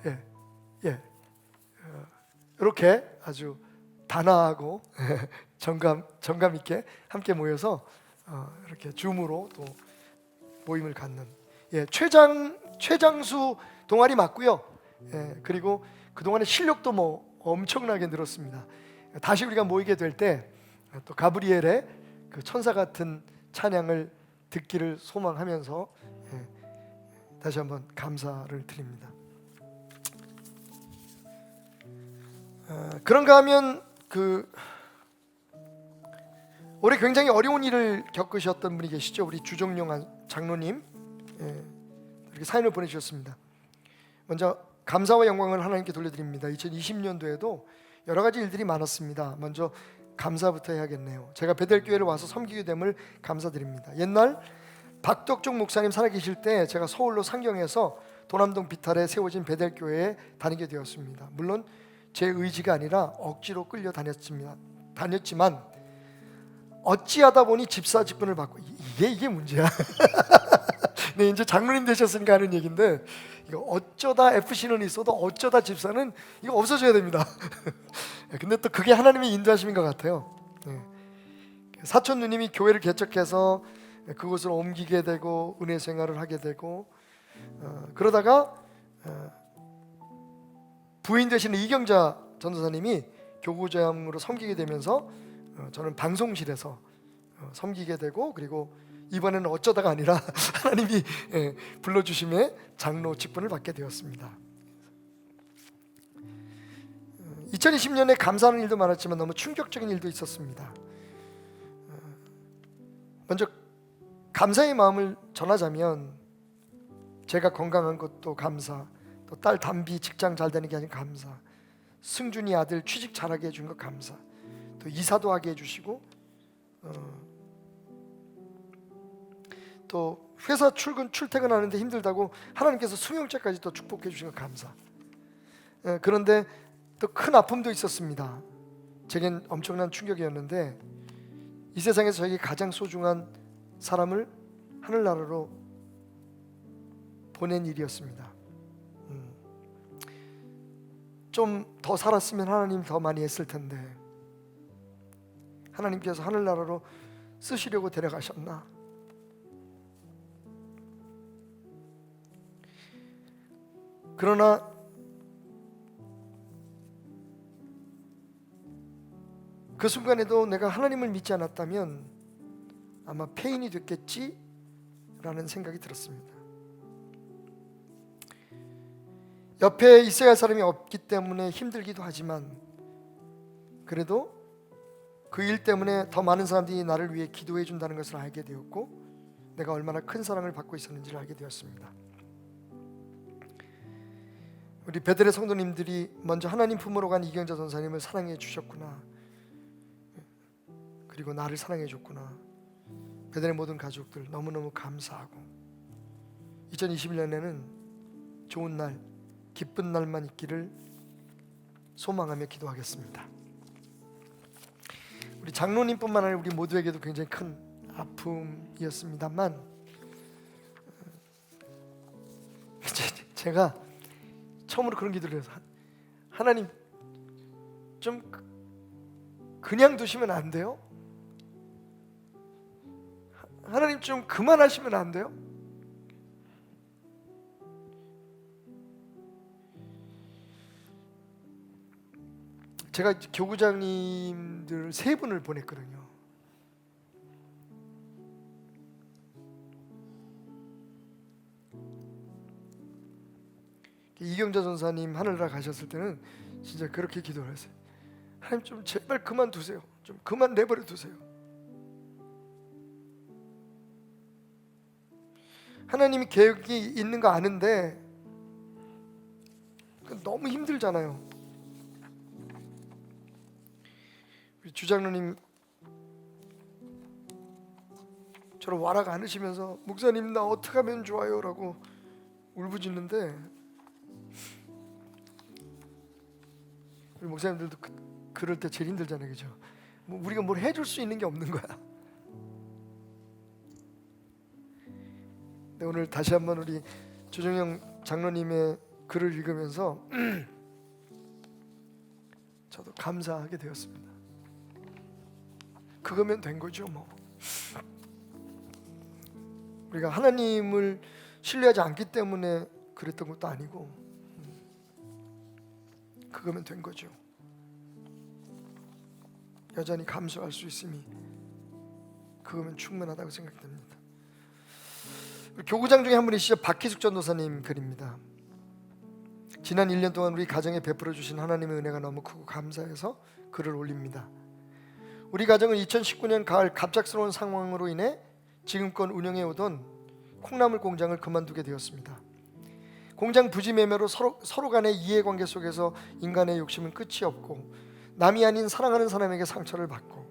이렇게 아주 단아하고 정감 있게 함께 모여서 이렇게 줌으로 또 모임을 갖는 최장수 동아리 맞고요. 그리고 그동안의 실력도 뭐 엄청나게 늘었습니다. 다시 우리가 모이게 될 때 또 가브리엘의 그 천사 같은 찬양을 듣기를 소망하면서 다시 한번 감사를 드립니다. 그런가 하면 올해 굉장히 어려운 일을 겪으셨던 분이 계시죠. 우리 주정용 장로님 이렇게 사연을 보내주셨습니다. 먼저 감사와 영광을 하나님께 돌려드립니다. 2020년도에도 여러 가지 일들이 많았습니다. 먼저 감사부터 해야겠네요. 제가 베델교회를 와서 섬기게 됨을 감사드립니다. 옛날 박덕종 목사님 살아계실 때 제가 서울로 상경해서 도남동 비탈에 세워진 베델교회에 다니게 되었습니다. 물론 제 의지가 아니라 억지로 끌려 다녔지만 어찌하다 보니 집사 직분을 받고 이게 문제야. 네, 이제 장로님 되셨으니까 하는 얘기인데 이거 어쩌다 FC는 있어도 어쩌다 집사는 이거 없어져야 됩니다. 근데 또 그게 하나님의 인도하심인 것 같아요. 사촌 누님이 교회를 개척해서 그곳을 옮기게 되고 은혜 생활을 하게 되고 그러다가 부인 되시는 이경자 전도사님이 교구장으로 섬기게 되면서 저는 방송실에서 섬기게 되고, 그리고 이번에는 어쩌다가 아니라 하나님이 불러주심에 장로 직분을 받게 되었습니다. 2020년에 감사하는 일도 많았지만 너무 충격적인 일도 있었습니다. 먼저 감사의 마음을 전하자면 제가 건강한 것도 감사, 또 딸 담비 직장 잘 되는 게 아니라 감사, 승준이 아들 취직 잘하게 해준 거 감사, 또 이사도 하게 해주시고 또 회사 출퇴근하는데 힘들다고 하나님께서 수명제까지 또 축복해 주신 거 감사. 그런데 또 큰 아픔도 있었습니다. 제겐 엄청난 충격이었는데 이 세상에서 저에게 가장 소중한 사람을 하늘나라로 보낸 일이었습니다. 좀 더 살았으면 하나님 더 많이 했을 텐데 하나님께서 하늘나라로 쓰시려고 데려가셨나? 그러나 그 순간에도 내가 하나님을 믿지 않았다면 아마 폐인이 됐겠지라는 생각이 들었습니다. 옆에 있어야 할 사람이 없기 때문에 힘들기도 하지만 그래도 그 일 때문에 더 많은 사람들이 나를 위해 기도해 준다는 것을 알게 되었고 내가 얼마나 큰 사랑을 받고 있었는지를 알게 되었습니다. 우리 베델의 성도님들이 먼저 하나님 품으로 간 이경자 전사님을 사랑해 주셨구나. 그리고 나를 사랑해 줬구나. 베델의 모든 가족들 너무너무 감사하고 2021년에는 좋은 날, 기쁜 날만 있기를 소망하며 기도하겠습니다. 우리 장로님뿐만 아니라 우리 모두에게도 굉장히 큰 아픔이었습니다만 제가 처음으로 그런 기도를 해서 하나님 좀 그냥 두시면 안 돼요? 하나님 좀 그만하시면 안 돼요? 제가 교구장님들 3분을 보냈거든요. 이경자 전사님 하늘나라 가셨을 때는 진짜 그렇게 기도를 했어요. 하나님 좀 제발 그만두세요. 좀 그만 내버려 두세요. 하나님이 계획이 있는 거 아는데 너무 힘들잖아요. 우리 주장로님 저를 와락 안으시면서 목사님 나 어떻게 하면 좋아요? 라고 울부짖는데 우리 목사님들도 그럴 때 제일 힘들잖아요. 그죠? 뭐 우리가 뭘 해줄 수 있는 게 없는 거야. 네, 오늘 다시 한번 우리 조정영 장로님의 글을 읽으면서 저도 감사하게 되었습니다. 그거면 된 거죠 뭐. 우리가 하나님을 신뢰하지 않기 때문에 그랬던 것도 아니고 그거면 된 거죠. 여전히 감수할 수 있음이 그거면 충분하다고 생각됩니다. 교구장 중에 한 분이시죠. 박희숙 전도사님 글입니다. 지난 1년 동안 우리 가정에 베풀어 주신 하나님의 은혜가 너무 크고 감사해서 글을 올립니다. 우리 가정은 2019년 가을 갑작스러운 상황으로 인해 지금껏 운영해 오던 콩나물 공장을 그만두게 되었습니다. 공장 부지 매매로 서로 간의 이해관계 속에서 인간의 욕심은 끝이 없고 남이 아닌 사랑하는 사람에게 상처를 받고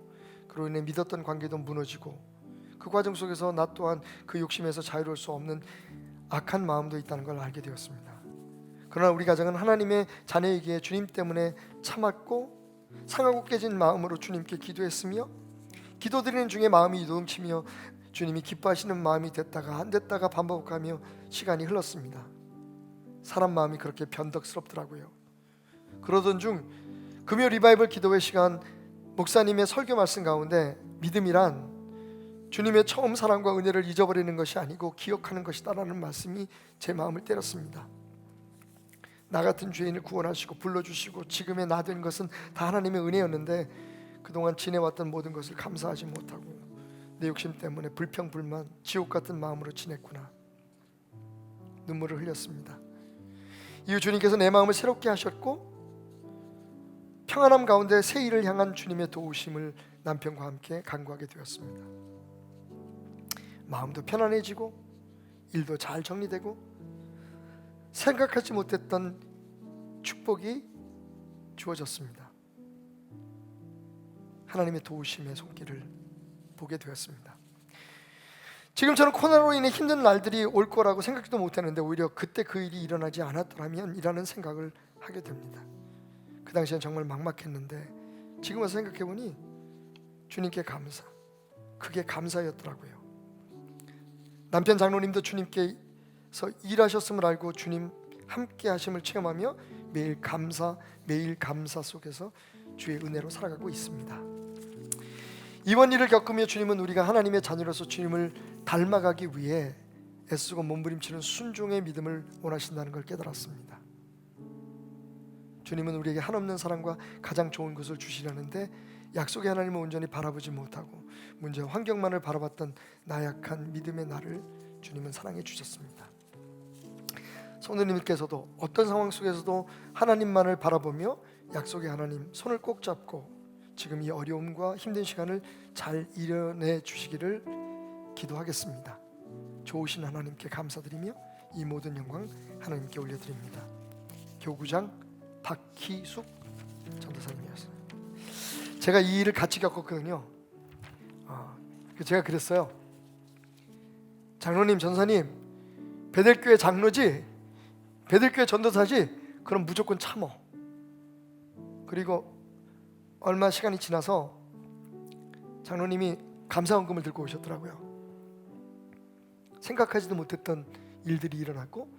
그로 인해 믿었던 관계도 무너지고 그 과정 속에서 나 또한 그 욕심에서 자유로울 수 없는 악한 마음도 있다는 걸 알게 되었습니다. 그러나 우리 가정은 하나님의 자녀이기에 주님 때문에 참았고 상하고 깨진 마음으로 주님께 기도했으며 기도드리는 중에 마음이 요동치며 주님이 기뻐하시는 마음이 됐다가 안 됐다가 반복하며 시간이 흘렀습니다. 사람 마음이 그렇게 변덕스럽더라고요. 그러던 중 금요 리바이벌 기도회 시간 목사님의 설교 말씀 가운데 믿음이란 주님의 처음 사랑과 은혜를 잊어버리는 것이 아니고 기억하는 것이다라는 말씀이 제 마음을 때렸습니다. 나 같은 죄인을 구원하시고 불러주시고 지금의 나 된 것은 다 하나님의 은혜였는데 그동안 지내왔던 모든 것을 감사하지 못하고 내 욕심 때문에 불평불만 지옥 같은 마음으로 지냈구나. 눈물을 흘렸습니다. 이후 주님께서 내 마음을 새롭게 하셨고 평안함 가운데 새 일을 향한 주님의 도우심을 남편과 함께 간구하게 되었습니다. 마음도 편안해지고 일도 잘 정리되고 생각하지 못했던 축복이 주어졌습니다. 하나님의 도우심의 손길을 보게 되었습니다. 지금 저는 코로나로 인해 힘든 날들이 올 거라고 생각도 못했는데 오히려 그때 그 일이 일어나지 않았더라면 이라는 생각을 하게 됩니다. 그 당시엔 정말 막막했는데 지금 와서 생각해보니 주님께 감사, 그게 감사였더라고요. 남편 장로님도 주님께서 일하셨음을 알고 주님 함께 하심을 체험하며 매일 감사 속에서 주의 은혜로 살아가고 있습니다. 이번 일을 겪으며 주님은 우리가 하나님의 자녀로서 주님을 닮아가기 위해 애쓰고 몸부림치는 순종의 믿음을 원하신다는 걸 깨달았습니다. 주님은 우리에게 한없는 사랑과 가장 좋은 것을 주시려는데 약속의 하나님을 온전히 바라보지 못하고 문제와 환경만을 바라봤던 나약한 믿음의 나를 주님은 사랑해 주셨습니다. 성도님께서도 어떤 상황 속에서도 하나님만을 바라보며 약속의 하나님 손을 꼭 잡고 지금 이 어려움과 힘든 시간을 잘 이겨내 주시기를 기도하겠습니다. 좋으신 하나님께 감사드리며 이 모든 영광 하나님께 올려드립니다. 교구장 박희숙 전도사님이었어요. 제가 이 일을 같이 겪었거든요. 제가 그랬어요. 장로님, 전사님, 베델교회 장로지, 베델교회 전도사지, 그럼 무조건 참어. 그리고 얼마 시간이 지나서 장로님이 감사헌금을 들고 오셨더라고요. 생각하지도 못했던 일들이 일어났고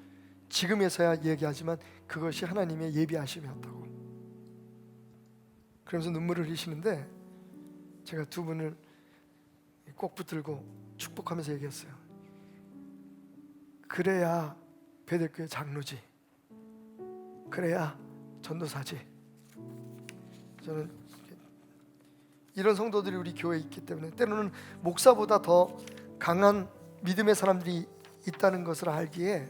지금에서야 얘기하지만 그것이 하나님의 예비하심이었다고. 그러면서 눈물을 흘리시는데 제가 두 분을 꼭 붙들고 축복하면서 얘기했어요. 그래야 베델교회 장로지, 그래야 전도사지. 저는 이런 성도들이 우리 교회에 있기 때문에 때로는 목사보다 더 강한 믿음의 사람들이 있다는 것을 알기에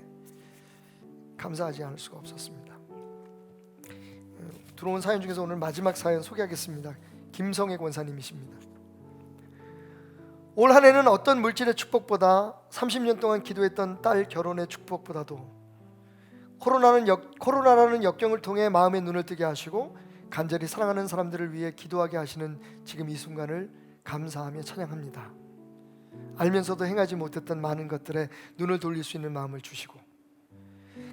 감사하지 않을 수가 없었습니다. 들어온 사연 중에서 오늘 마지막 사연 소개하겠습니다. 김성애 권사님이십니다. 올 한 해는 어떤 물질의 축복보다 30년 동안 기도했던 딸 결혼의 축복보다도 코로나라는 역경을 통해 마음의 눈을 뜨게 하시고 간절히 사랑하는 사람들을 위해 기도하게 하시는 지금 이 순간을 감사하며 찬양합니다. 알면서도 행하지 못했던 많은 것들에 눈을 돌릴 수 있는 마음을 주시고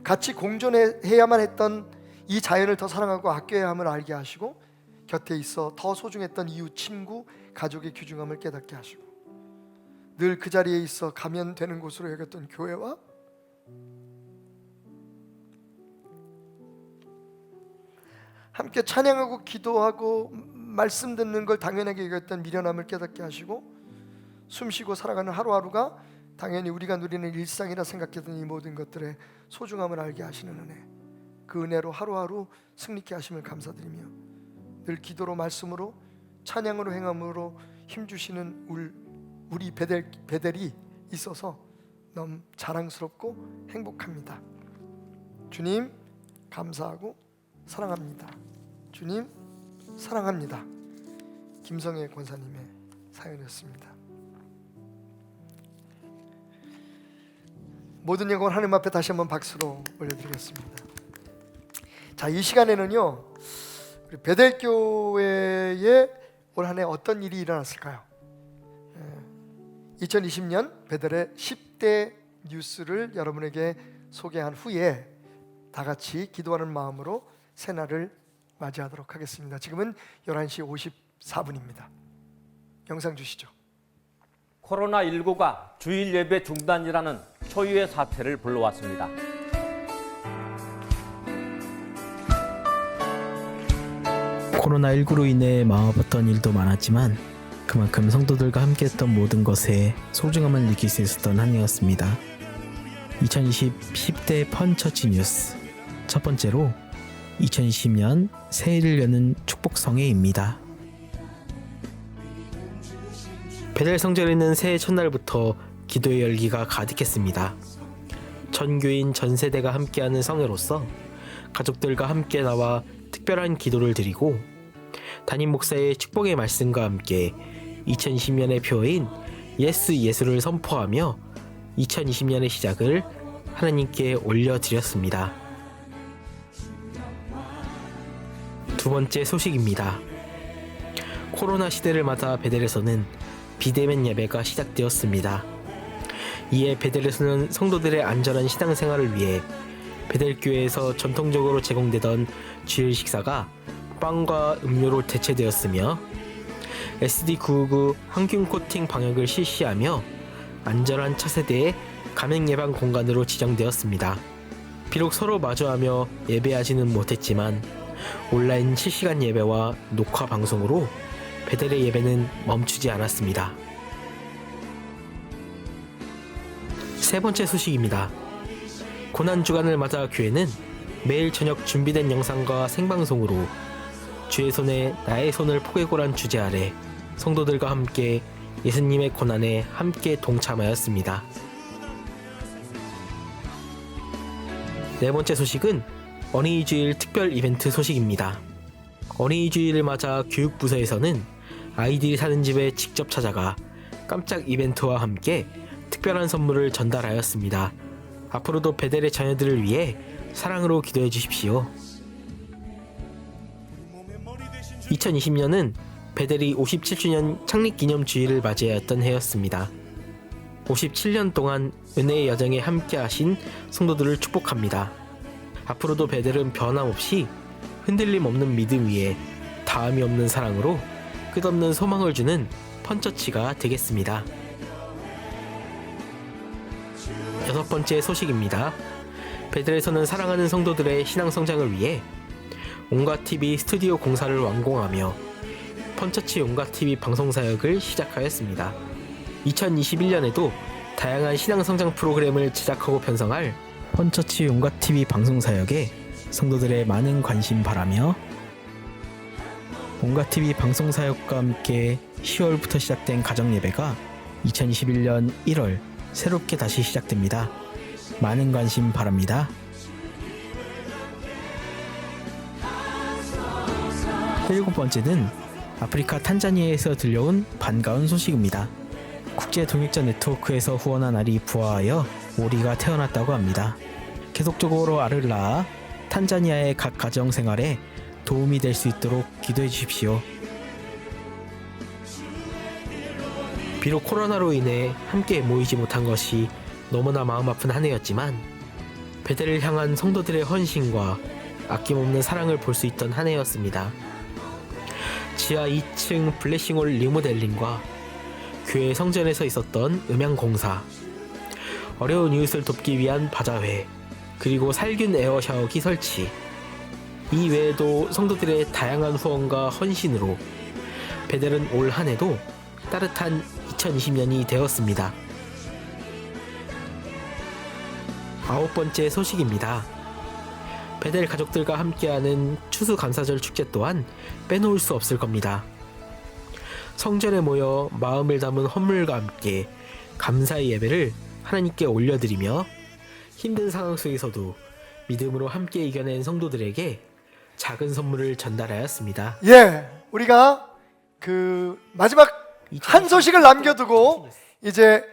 같이 공존해야만 했던 이 자연을 더 사랑하고 아껴야 함을 알게 하시고 곁에 있어 더 소중했던 이웃, 친구, 가족의 귀중함을 깨닫게 하시고 늘 그 자리에 있어 가면 되는 곳으로 여겼던 교회와 함께 찬양하고 기도하고 말씀 듣는 걸 당연하게 여겼던 미련함을 깨닫게 하시고 숨쉬고 살아가는 하루하루가 당연히 우리가 누리는 일상이라 생각했던 이 모든 것들의 소중함을 알게 하시는 은혜, 그 은혜로 하루하루 승리케 하심을 감사드리며 늘 기도로 말씀으로 찬양으로 행함으로 힘주시는 우리 베델이 있어서 너무 자랑스럽고 행복합니다. 주님 감사하고 사랑합니다. 주님 사랑합니다. 김성애 권사님의 사연이었습니다. 모든 영광을 하나님 앞에 다시 한번 박수로 올려드리겠습니다. 자, 이 시간에는요 우리 베델교회에 올 한 해 어떤 일이 일어났을까요? 2020년 베델의 10대 뉴스를 여러분에게 소개한 후에 다 같이 기도하는 마음으로 새날을 맞이하도록 하겠습니다. 지금은 11시 54분입니다. 영상 주시죠. 코로나19가 주일 예배 중단이라는 초유의 사태를 불러왔습니다. 코로나19로 인해 마음 아팠던 일도 많았지만 그만큼 성도들과 함께했던 모든 것에 소중함을 느낄 수 있었던 한 해였습니다. 2020 10대 펀처치 뉴스 첫 번째로 2020년 새해를 여는 축복성회입니다. 베델 성전에는 새해 첫날부터 기도의 열기가 가득했습니다. 전교인 전 세대가 함께하는 성회로서 가족들과 함께 나와 특별한 기도를 드리고 담임 목사의 축복의 말씀과 함께 2020년의 표어인 예스 예수를 선포하며 2020년의 시작을 하나님께 올려드렸습니다. 두 번째 소식입니다. 코로나 시대를 맞아 베델에서는 비대면 예배가 시작되었습니다. 이에 베델에서는 성도들의 안전한 신앙생활을 위해 베델교회에서 전통적으로 제공되던 주일 식사가 빵과 음료로 대체되었으며 SD999 항균 코팅 방역을 실시하며 안전한 차세대의 감염 예방 공간으로 지정되었습니다. 비록 서로 마주하며 예배하지는 못했지만 온라인 실시간 예배와 녹화 방송으로 베델의 예배는 멈추지 않았습니다. 세 번째 소식입니다. 고난주간을 맞아 교회는 매일 저녁 준비된 영상과 생방송으로 주의 손에 나의 손을 포개고란 주제 아래 성도들과 함께 예수님의 고난에 함께 동참하였습니다. 네 번째 소식은 어린이주일 특별 이벤트 소식입니다. 어린이주일을 맞아 교육부서에서는 아이들이 사는 집에 직접 찾아가 깜짝 이벤트와 함께 특별한 선물을 전달하였습니다. 앞으로도 베델의 자녀들을 위해 사랑으로 기도해 주십시오. 2020년은 베델이 57주년 창립기념주일을 맞이하였던 해였습니다. 57년 동안 은혜의 여정에 함께하신 성도들을 축복합니다. 앞으로도 베델은 변함없이 흔들림 없는 믿음 위에 다함이 없는 사랑으로 끝없는 소망을 주는 펀처치가 되겠습니다. 여섯 번째 소식입니다. 베델에서는 사랑하는 성도들의 신앙 성장을 위해 온가TV 스튜디오 공사를 완공하며 펀처치 온가TV 방송사역을 시작하였습니다. 2021년에도 다양한 신앙 성장 프로그램을 제작하고 편성할 펀처치 온가TV 방송사역에 성도들의 많은 관심 바라며 온가TV 방송사역과 함께 10월부터 시작된 가정예배가 2021년 1월 새롭게 다시 시작됩니다. 많은 관심 바랍니다. 일곱 번째는 아프리카 탄자니아에서 들려온 반가운 소식입니다. 국제 동역자 네트워크에서 후원한 알이 부화하여 오리가 태어났다고 합니다. 계속적으로 알을 낳아 탄자니아의 각 가정 생활에 도움이 될 수 있도록 기도해 주십시오. 비록 코로나로 인해 함께 모이지 못한 것이 너무나 마음 아픈 한 해였지만 베델을 향한 성도들의 헌신과 아낌없는 사랑을 볼 수 있던 한 해였습니다. 지하 2층 블레싱홀 리모델링과 교회 성전에서 있었던 음향 공사, 어려운 이웃을 돕기 위한 바자회, 그리고 살균 에어 샤워기 설치, 이 외에도 성도들의 다양한 후원과 헌신으로 베델은 올 한 해도 따뜻한 2020년이 되었습니다. 아홉 번째 소식입니다. 베델 가족들과 함께하는 추수감사절 축제 또한 빼놓을 수 없을 겁니다. 성전에 모여 마음을 담은 헌물과 함께 감사의 예배를 하나님께 올려드리며 힘든 상황 속에서도 믿음으로 함께 이겨낸 성도들에게 작은 선물을 전달하였습니다. 예, 우리가 그 마지막 한 소식을 남겨두고 이제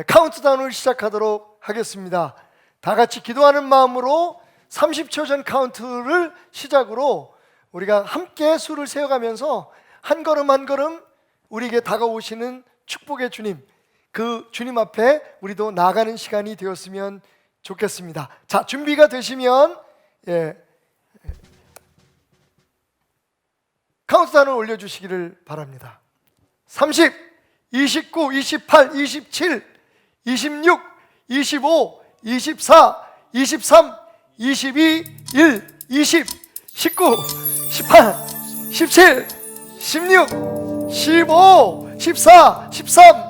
카운트다운을 시작하도록 하겠습니다. 다 같이 기도하는 마음으로 30초 전 카운트를 시작으로 우리가 함께 수를 세워가면서 한 걸음 한 걸음 우리에게 다가오시는 축복의 주님, 그 주님 앞에 우리도 나가는 시간이 되었으면 좋겠습니다. 자, 준비가 되시면 카운트다운을 올려주시기를 바랍니다. 30, 29, 28, 27, 26, 25, 24, 23, 22, 1, 20, 19, 18, 17, 16, 15, 14, 13,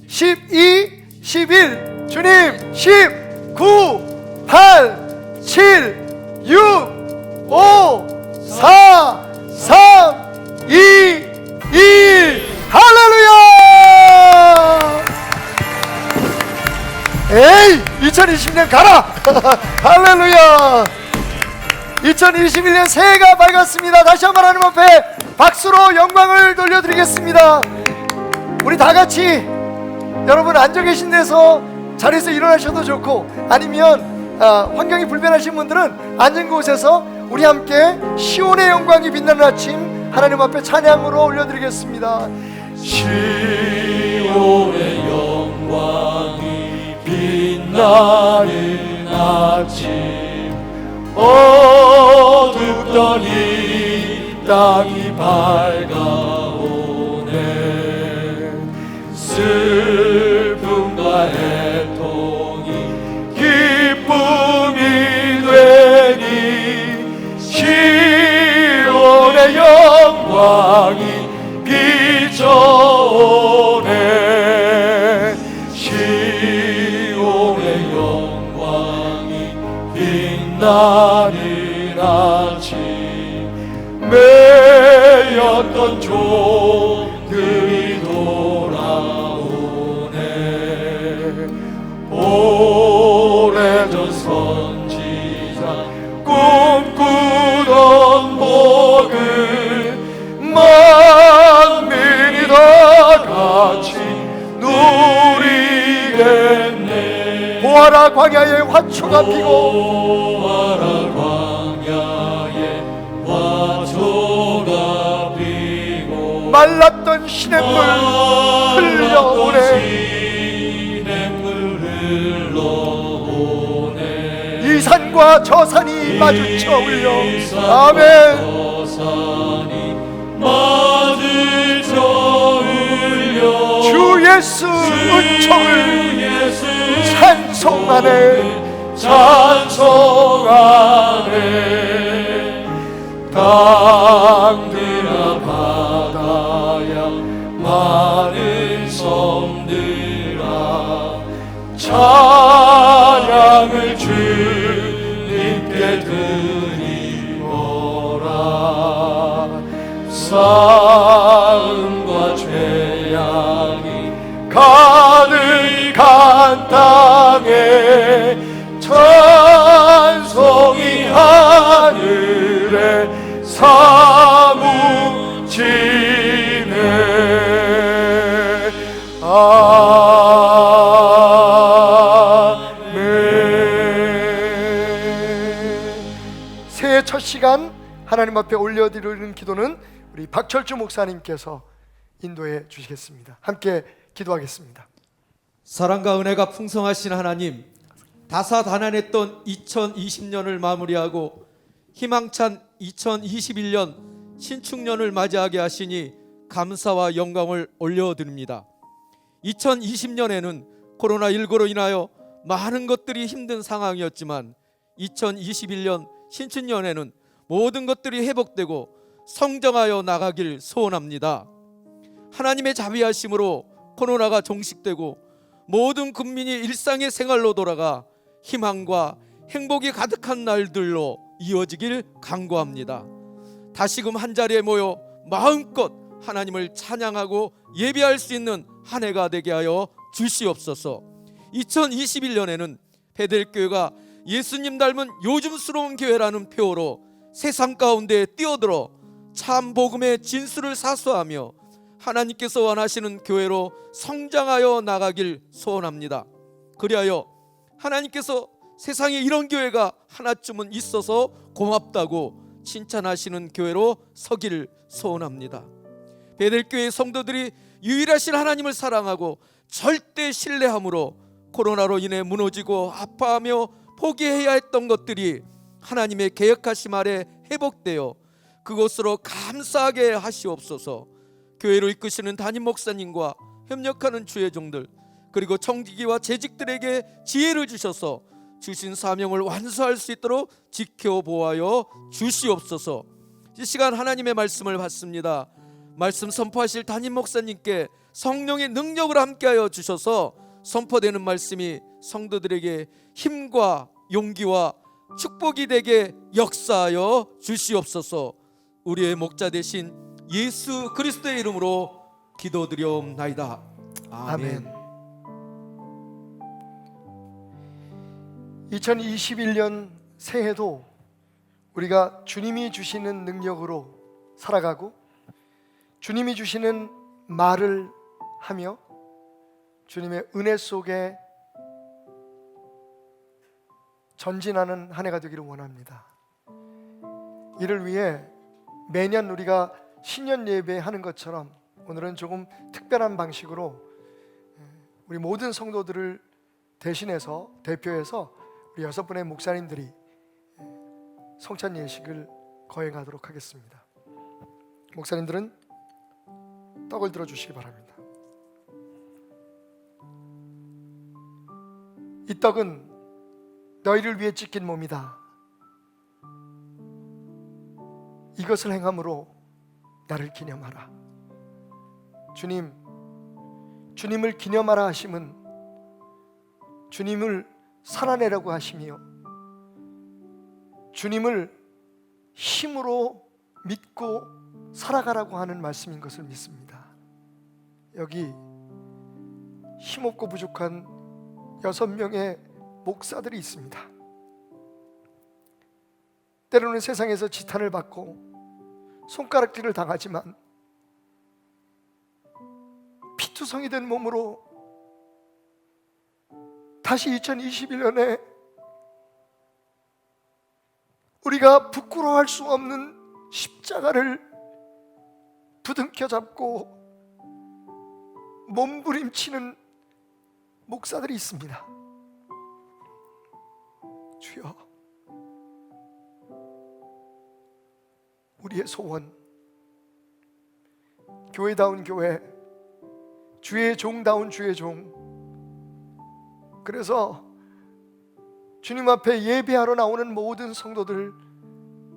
12, 11, 주님 10, 9, 8, 7, 6, 5, 4, 3, 2, 1, 할렐루야! 에이, 2020년 가라! 할렐루야! 2021년 새해가 밝았습니다. 다시 한번 하나님 앞에 박수로 영광을 돌려드리겠습니다. 우리 다 같이 여러분 앉아 계신 데서 자리에서 일어나셔도 좋고, 아니면 환경이 불편하신 분들은 앉은 곳에서 우리 함께 시온의 영광이 빛나는 아침 하나님 앞에 찬양으로 올려드리겠습니다. 시온의 영광이 빛나는 아침, 어둡던 이 땅이 밝아오네. 슬픔과 애통이 기쁨이 되니 시온의 영광이 비춰오네. 시온의 영광이 빛나는 아침, 매였던 종들이 돌아오네. 오래전 선지자 꿈꾸던 복을 만민이 다 같이 누리겠네. 보아라 광야에 화초가 피고, 보아라 광야에 화초가 피고, 말랐던 시냇물 흘려오네. 시냇물 흘러오네. 이 산과 저 산이 마주쳐 울려. 아멘. 산이 마주쳐 울려. 주 예수 은총을 찬송하네. 찬송하네. 땅들아 바다야 많은 섬들아 찬양을 주님께 드리거라. 싸움과 죄악이 가득한 땅에 찬송이 하늘에 사무치네. 아멘. 새해 첫 시간 하나님 앞에 올려드리는 기도는 우리 박철주 목사님께서 인도해 주시겠습니다. 함께 기도하겠습니다. 사랑과 은혜가 풍성하신 하나님, 다사다난했던 2020년을 마무리하고 희망찬 2021년 신축년을 맞이하게 하시니 감사와 영광을 올려드립니다. 2020년에는 코로나19로 인하여 많은 것들이 힘든 상황이었지만 2021년 신축년에는 모든 것들이 회복되고 성장하여 나가길 소원합니다. 하나님의 자비하심으로 코로나가 종식되고 모든 국민이 일상의 생활로 돌아가 희망과 행복이 가득한 날들로 이어지길 간구합니다. 다시금 한자리에 모여 마음껏 하나님을 찬양하고 예배할 수 있는 한 해가 되게 하여 주시옵소서. 2021년에는 베델교회가 예수님 닮은 요즘스러운 교회라는 표어로 세상 가운데 뛰어들어 참 복음의 진수를 사수하며 하나님께서 원하시는 교회로 성장하여 나가길 소원합니다. 그리하여 하나님께서 세상에 이런 교회가 하나쯤은 있어서 고맙다고 칭찬하시는 교회로 서기를 소원합니다. 베델교회 성도들이 유일하신 하나님을 사랑하고 절대 신뢰함으로 코로나로 인해 무너지고 아파하며 포기해야 했던 것들이 하나님의 계획하심 아래 회복되어 그곳으로 감사하게 하시옵소서. 교회를 이끄시는 담임 목사님과 협력하는 주의 종들, 그리고 청지기와 재직들에게 지혜를 주셔서 주신 사명을 완수할 수 있도록 지켜보아여 주시옵소서. 이 시간 하나님의 말씀을 받습니다. 말씀 선포하실 담임 목사님께 성령의 능력을 함께하여 주셔서 선포되는 말씀이 성도들에게 힘과 용기와 축복이 되게 역사하여 주시옵소서. 우리의 목자 되신 예수 그리스도의 이름으로 기도드리옵나이다. 아멘. 2021년 새해도 우리가 주님이 주시는 능력으로 살아가고 주님이 주시는 말을 하며 주님의 은혜 속에 전진하는 한 해가 되기를 원합니다. 이를 위해 매년 우리가 신년 예배하는 것처럼 오늘은 조금 특별한 방식으로 우리 모든 성도들을 대표해서 우리 6분의 목사님들이 성찬 예식을 거행하도록 하겠습니다. 목사님들은 떡을 들어주시기 바랍니다. 이 떡은 너희를 위해 찢긴 몸이다. 이것을 행함으로 나를 기념하라. 주님을 기념하라 하심은 주님을 살아내라고 하시며 주님을 힘으로 믿고 살아가라고 하는 말씀인 것을 믿습니다. 여기 힘없고 부족한 6명의 목사들이 있습니다. 때로는 세상에서 지탄을 받고 손가락질을 당하지만 피투성이 된 몸으로 다시 2021년에 우리가 부끄러워할 수 없는 십자가를 부둥켜 잡고 몸부림치는 목사들이 있습니다. 주여, 우리의 소원, 교회다운 교회, 주의 종다운 주의 종, 그래서 주님 앞에 예배하러 나오는 모든 성도들,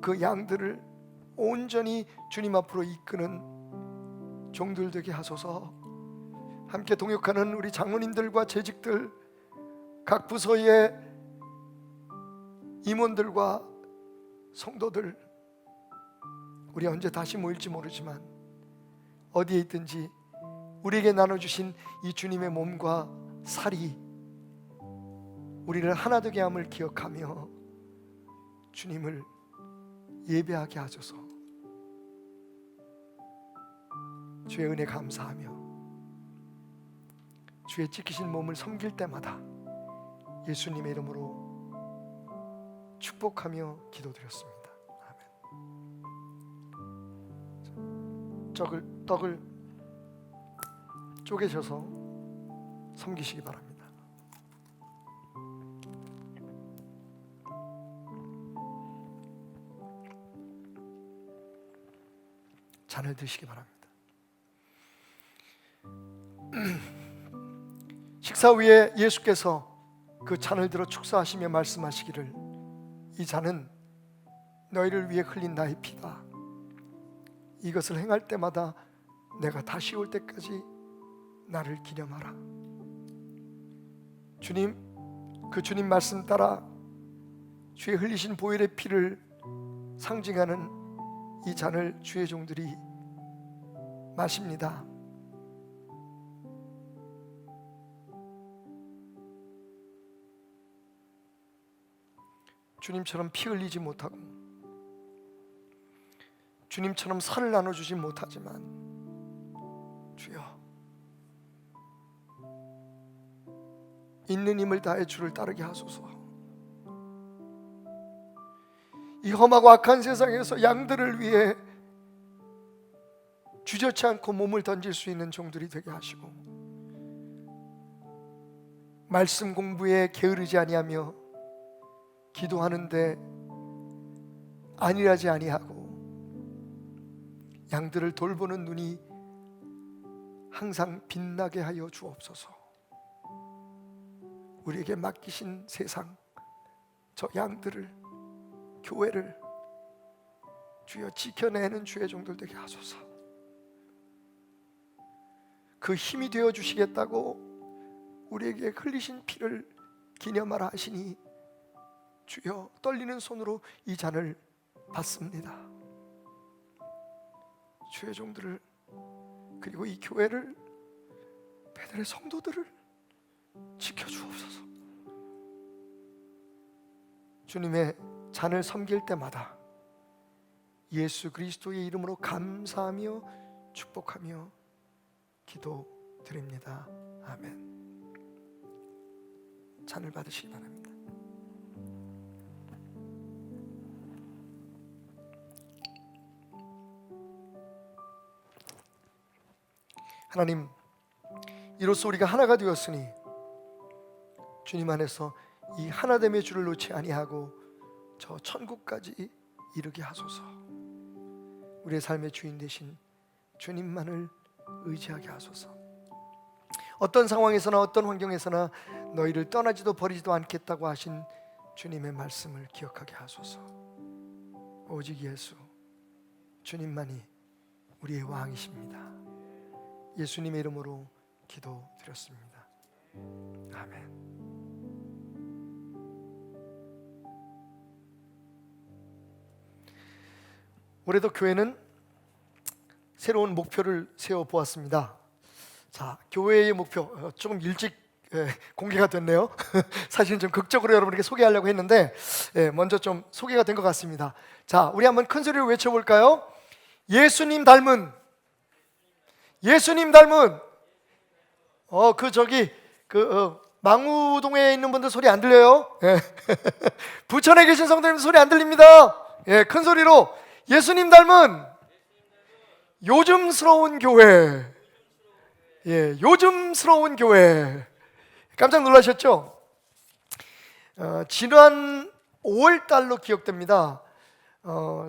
그 양들을 온전히 주님 앞으로 이끄는 종들 되게 하소서. 함께 동역하는 우리 장로님들과 재직들, 각 부서의 임원들과 성도들, 우리 언제 다시 모일지 모르지만 어디에 있든지 우리에게 나눠주신 이 주님의 몸과 살이 우리를 하나 되게 함을 기억하며 주님을 예배하게 하소서. 주의 은혜 감사하며 주의 찢기신 몸을 섬길 때마다 예수님의 이름으로 축복하며 기도드렸습니다. 아멘. 떡을 쪼개셔서 섬기시기 바랍니다. 잔을 드시기 바랍니다. 식사 후에 예수께서 그 잔을 들어 축사하시며 말씀하시기를, 이 잔은 너희를 위해 흘린 나의 피다. 이것을 행할 때마다 내가 다시 올 때까지 나를 기념하라. 주님, 그 주님 말씀 따라 주의 흘리신 보혈의 피를 상징하는 이 잔을 주의 종들이 마십니다. 주님처럼 피 흘리지 못하고 주님처럼 살을 나눠주지 못하지만 주여, 있는 힘을 다해 주를 따르게 하소서. 이 험하고 악한 세상에서 양들을 위해 주저치 않고 몸을 던질 수 있는 종들이 되게 하시고, 말씀 공부에 게으르지 아니하며 기도하는데 안일하지 아니하고 양들을 돌보는 눈이 항상 빛나게 하여 주옵소서. 우리에게 맡기신 세상, 저 양들을, 교회를 주여 지켜내는 주의 종들 되게 하소서. 그 힘이 되어 주시겠다고 우리에게 흘리신 피를 기념하라 하시니 주여, 떨리는 손으로 이 잔을 받습니다. 주의 종들을, 그리고 이 교회를, 베들의 성도들을 지켜주옵소서. 주님의 잔을 섬길 때마다 예수 그리스도의 이름으로 감사하며 축복하며 기도드립니다. 아멘. 잔을 받으시기 바랍니다. 하나님, 이로써 우리가 하나가 되었으니 주님 안에서 이 하나됨의 줄을 놓지 아니하고 저 천국까지 이르게 하소서. 우리의 삶의 주인 되신 주님만을 의지하게 하소서. 어떤 상황에서나 어떤 환경에서나 너희를 떠나지도 버리지도 않겠다고 하신 주님의 말씀을 기억하게 하소서. 오직 예수, 주님만이 우리의 왕이십니다. 예수님의 이름으로 기도드렸습니다. 아멘. 올해도 교회는 새로운 목표를 세워 보았습니다. 자, 교회의 목표 조금 일찍 공개가 됐네요. 사실은 좀 극적으로 여러분에게 소개하려고 했는데 먼저 좀 소개가 된 것 같습니다. 자, 우리 한번 큰 소리로 외쳐볼까요? 예수님 닮은, 예수님 닮은. 망우동에 있는 분들 소리 안 들려요? 부천에 계신 성도님들 소리 안 들립니다. 큰 소리로 예수님 닮은 요즘스러운 교회. 요즘스러운 교회. 깜짝 놀라셨죠? 지난 5월 달로 기억됩니다.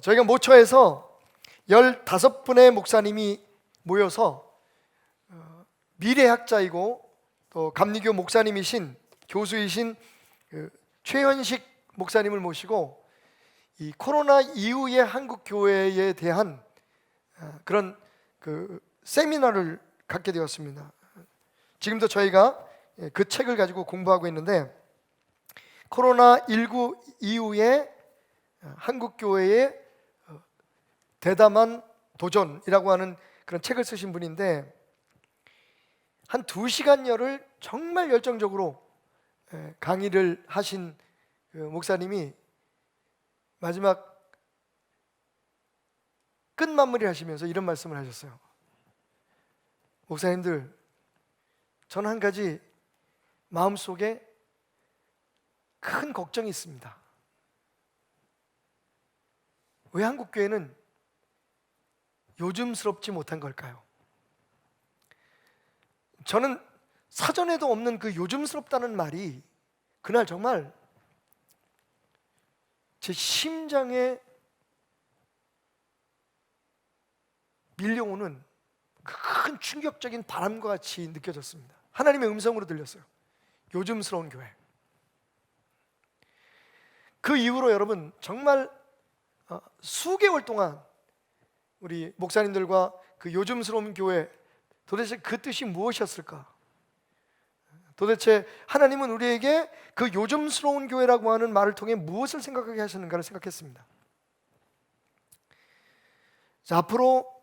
저희가 모처에서 15분의 목사님이 모여서 미래학자이고 또 감리교 목사님이신 교수이신 최현식 목사님을 모시고 이 코로나 이후의 한국 교회에 대한 그런 세미나를 갖게 되었습니다. 지금도 저희가 그 책을 가지고 공부하고 있는데, 코로나19 이후에 한국 교회의 대담한 도전이라고 하는 그런 책을 쓰신 분인데, 한 2시간여를 정말 열정적으로 강의를 하신 그 목사님이 마지막 끝마무리 하시면서 이런 말씀을 하셨어요. 목사님들, 저는 한 가지 마음속에 큰 걱정이 있습니다. 왜 한국 교회는 요즘스럽지 못한 걸까요? 저는 사전에도 없는 그 요즘스럽다는 말이 그날 정말 제 심장에 밀려오는 큰 충격적인 바람과 같이 느껴졌습니다. 하나님의 음성으로 들렸어요. 요즘스러운 교회. 그 이후로 여러분 정말 수개월 동안 우리 목사님들과 그 요즘스러운 교회, 도대체 그 뜻이 무엇이었을까? 도대체 하나님은 우리에게 그 요즘스러운 교회라고 하는 말을 통해 무엇을 생각하게 하셨는가를 생각했습니다. 자, 앞으로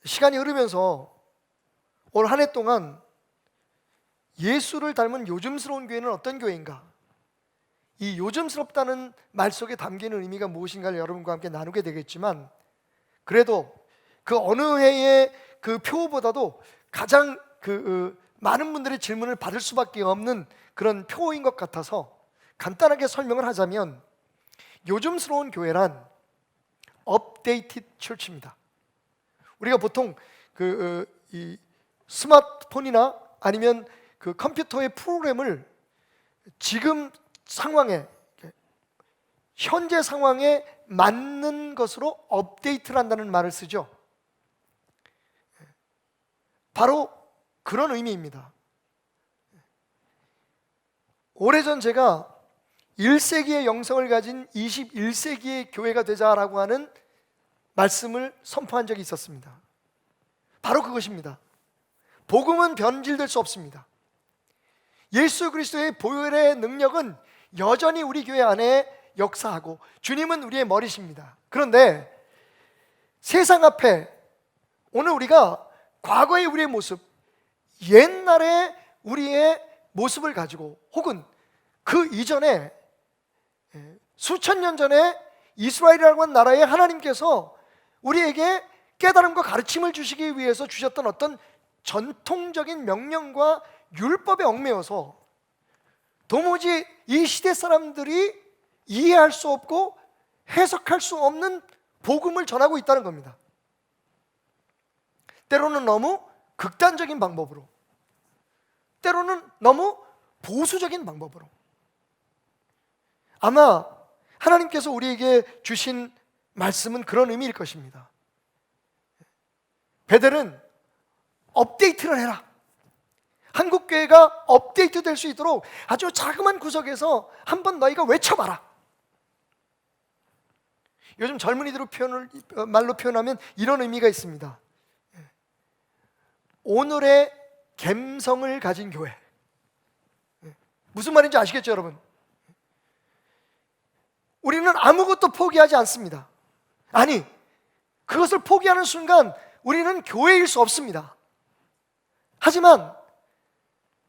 시간이 흐르면서 올 한 해 동안 예수를 닮은 요즘스러운 교회는 어떤 교회인가? 이 요즘스럽다는 말 속에 담기는 의미가 무엇인가를 여러분과 함께 나누게 되겠지만, 그래도 그 어느 해의 그 표보다도 가장 많은 분들의 질문을 받을 수밖에 없는 그런 표인 것 같아서 간단하게 설명을 하자면, 요즘스러운 교회란 업데이티드 처치입니다. 우리가 보통 이 스마트폰이나 아니면 그 컴퓨터의 프로그램을 지금 상황에, 현재 상황에 맞는 것으로 업데이트를 한다는 말을 쓰죠. 바로 그런 의미입니다. 오래전 제가 1세기의 영성을 가진 21세기의 교회가 되자라고 하는 말씀을 선포한 적이 있었습니다. 바로 그것입니다. 복음은 변질될 수 없습니다. 예수 그리스도의 보혈의 능력은 여전히 우리 교회 안에 역사하고 주님은 우리의 머리십니다. 그런데 세상 앞에 오늘 우리가 과거의 우리의 모습, 옛날의 우리의 모습을 가지고, 혹은 그 이전에 수천 년 전에 이스라엘이라고 하는 나라에 하나님께서 우리에게 깨달음과 가르침을 주시기 위해서 주셨던 어떤 전통적인 명령과 율법에 얽매여서 도무지 이 시대 사람들이 이해할 수 없고 해석할 수 없는 복음을 전하고 있다는 겁니다. 때로는 너무 극단적인 방법으로, 때로는 너무 보수적인 방법으로. 아마 하나님께서 우리에게 주신 말씀은 그런 의미일 것입니다. 베델은 업데이트를 해라. 한국교회가 업데이트 될 수 있도록 아주 자그마한 구석에서 한번 너희가 외쳐봐라. 요즘 젊은이들 말로 표현하면 이런 의미가 있습니다. 오늘의 감성을 가진 교회. 무슨 말인지 아시겠죠, 여러분? 우리는 아무것도 포기하지 않습니다. 아니, 그것을 포기하는 순간 우리는 교회일 수 없습니다. 하지만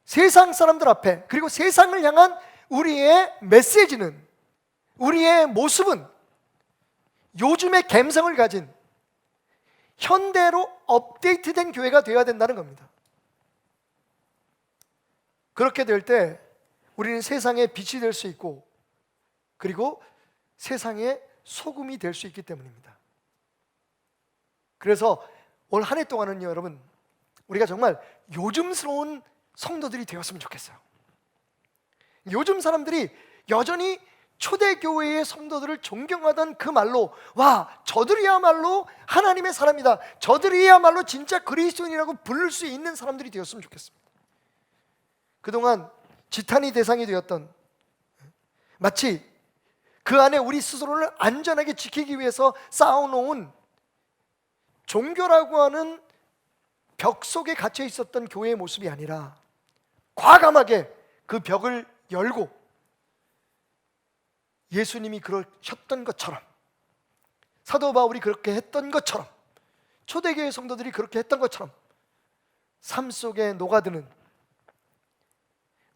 세상 사람들 앞에, 그리고 세상을 향한 우리의 메시지는, 우리의 모습은 요즘의 감성을 가진 현대로 업데이트된 교회가 되어야 된다는 겁니다. 그렇게 될 때 우리는 세상의 빛이 될 수 있고, 그리고 세상의 소금이 될 수 있기 때문입니다. 그래서 올 한 해 동안은요, 여러분, 우리가 정말 요즘스러운 성도들이 되었으면 좋겠어요. 요즘 사람들이 여전히 초대교회의 성도들을 존경하던 그 말로, 와, 저들이야말로 하나님의 사람이다, 저들이야말로 진짜 그리스도인이라고 부를 수 있는 사람들이 되었으면 좋겠습니다. 그동안 지탄이 대상이 되었던, 마치 그 안에 우리 스스로를 안전하게 지키기 위해서 쌓아놓은 종교라고 하는 벽 속에 갇혀 있었던 교회의 모습이 아니라 과감하게 그 벽을 열고 예수님이 그러셨던 것처럼, 사도 바울이 그렇게 했던 것처럼, 초대교회 성도들이 그렇게 했던 것처럼 삶 속에 녹아드는,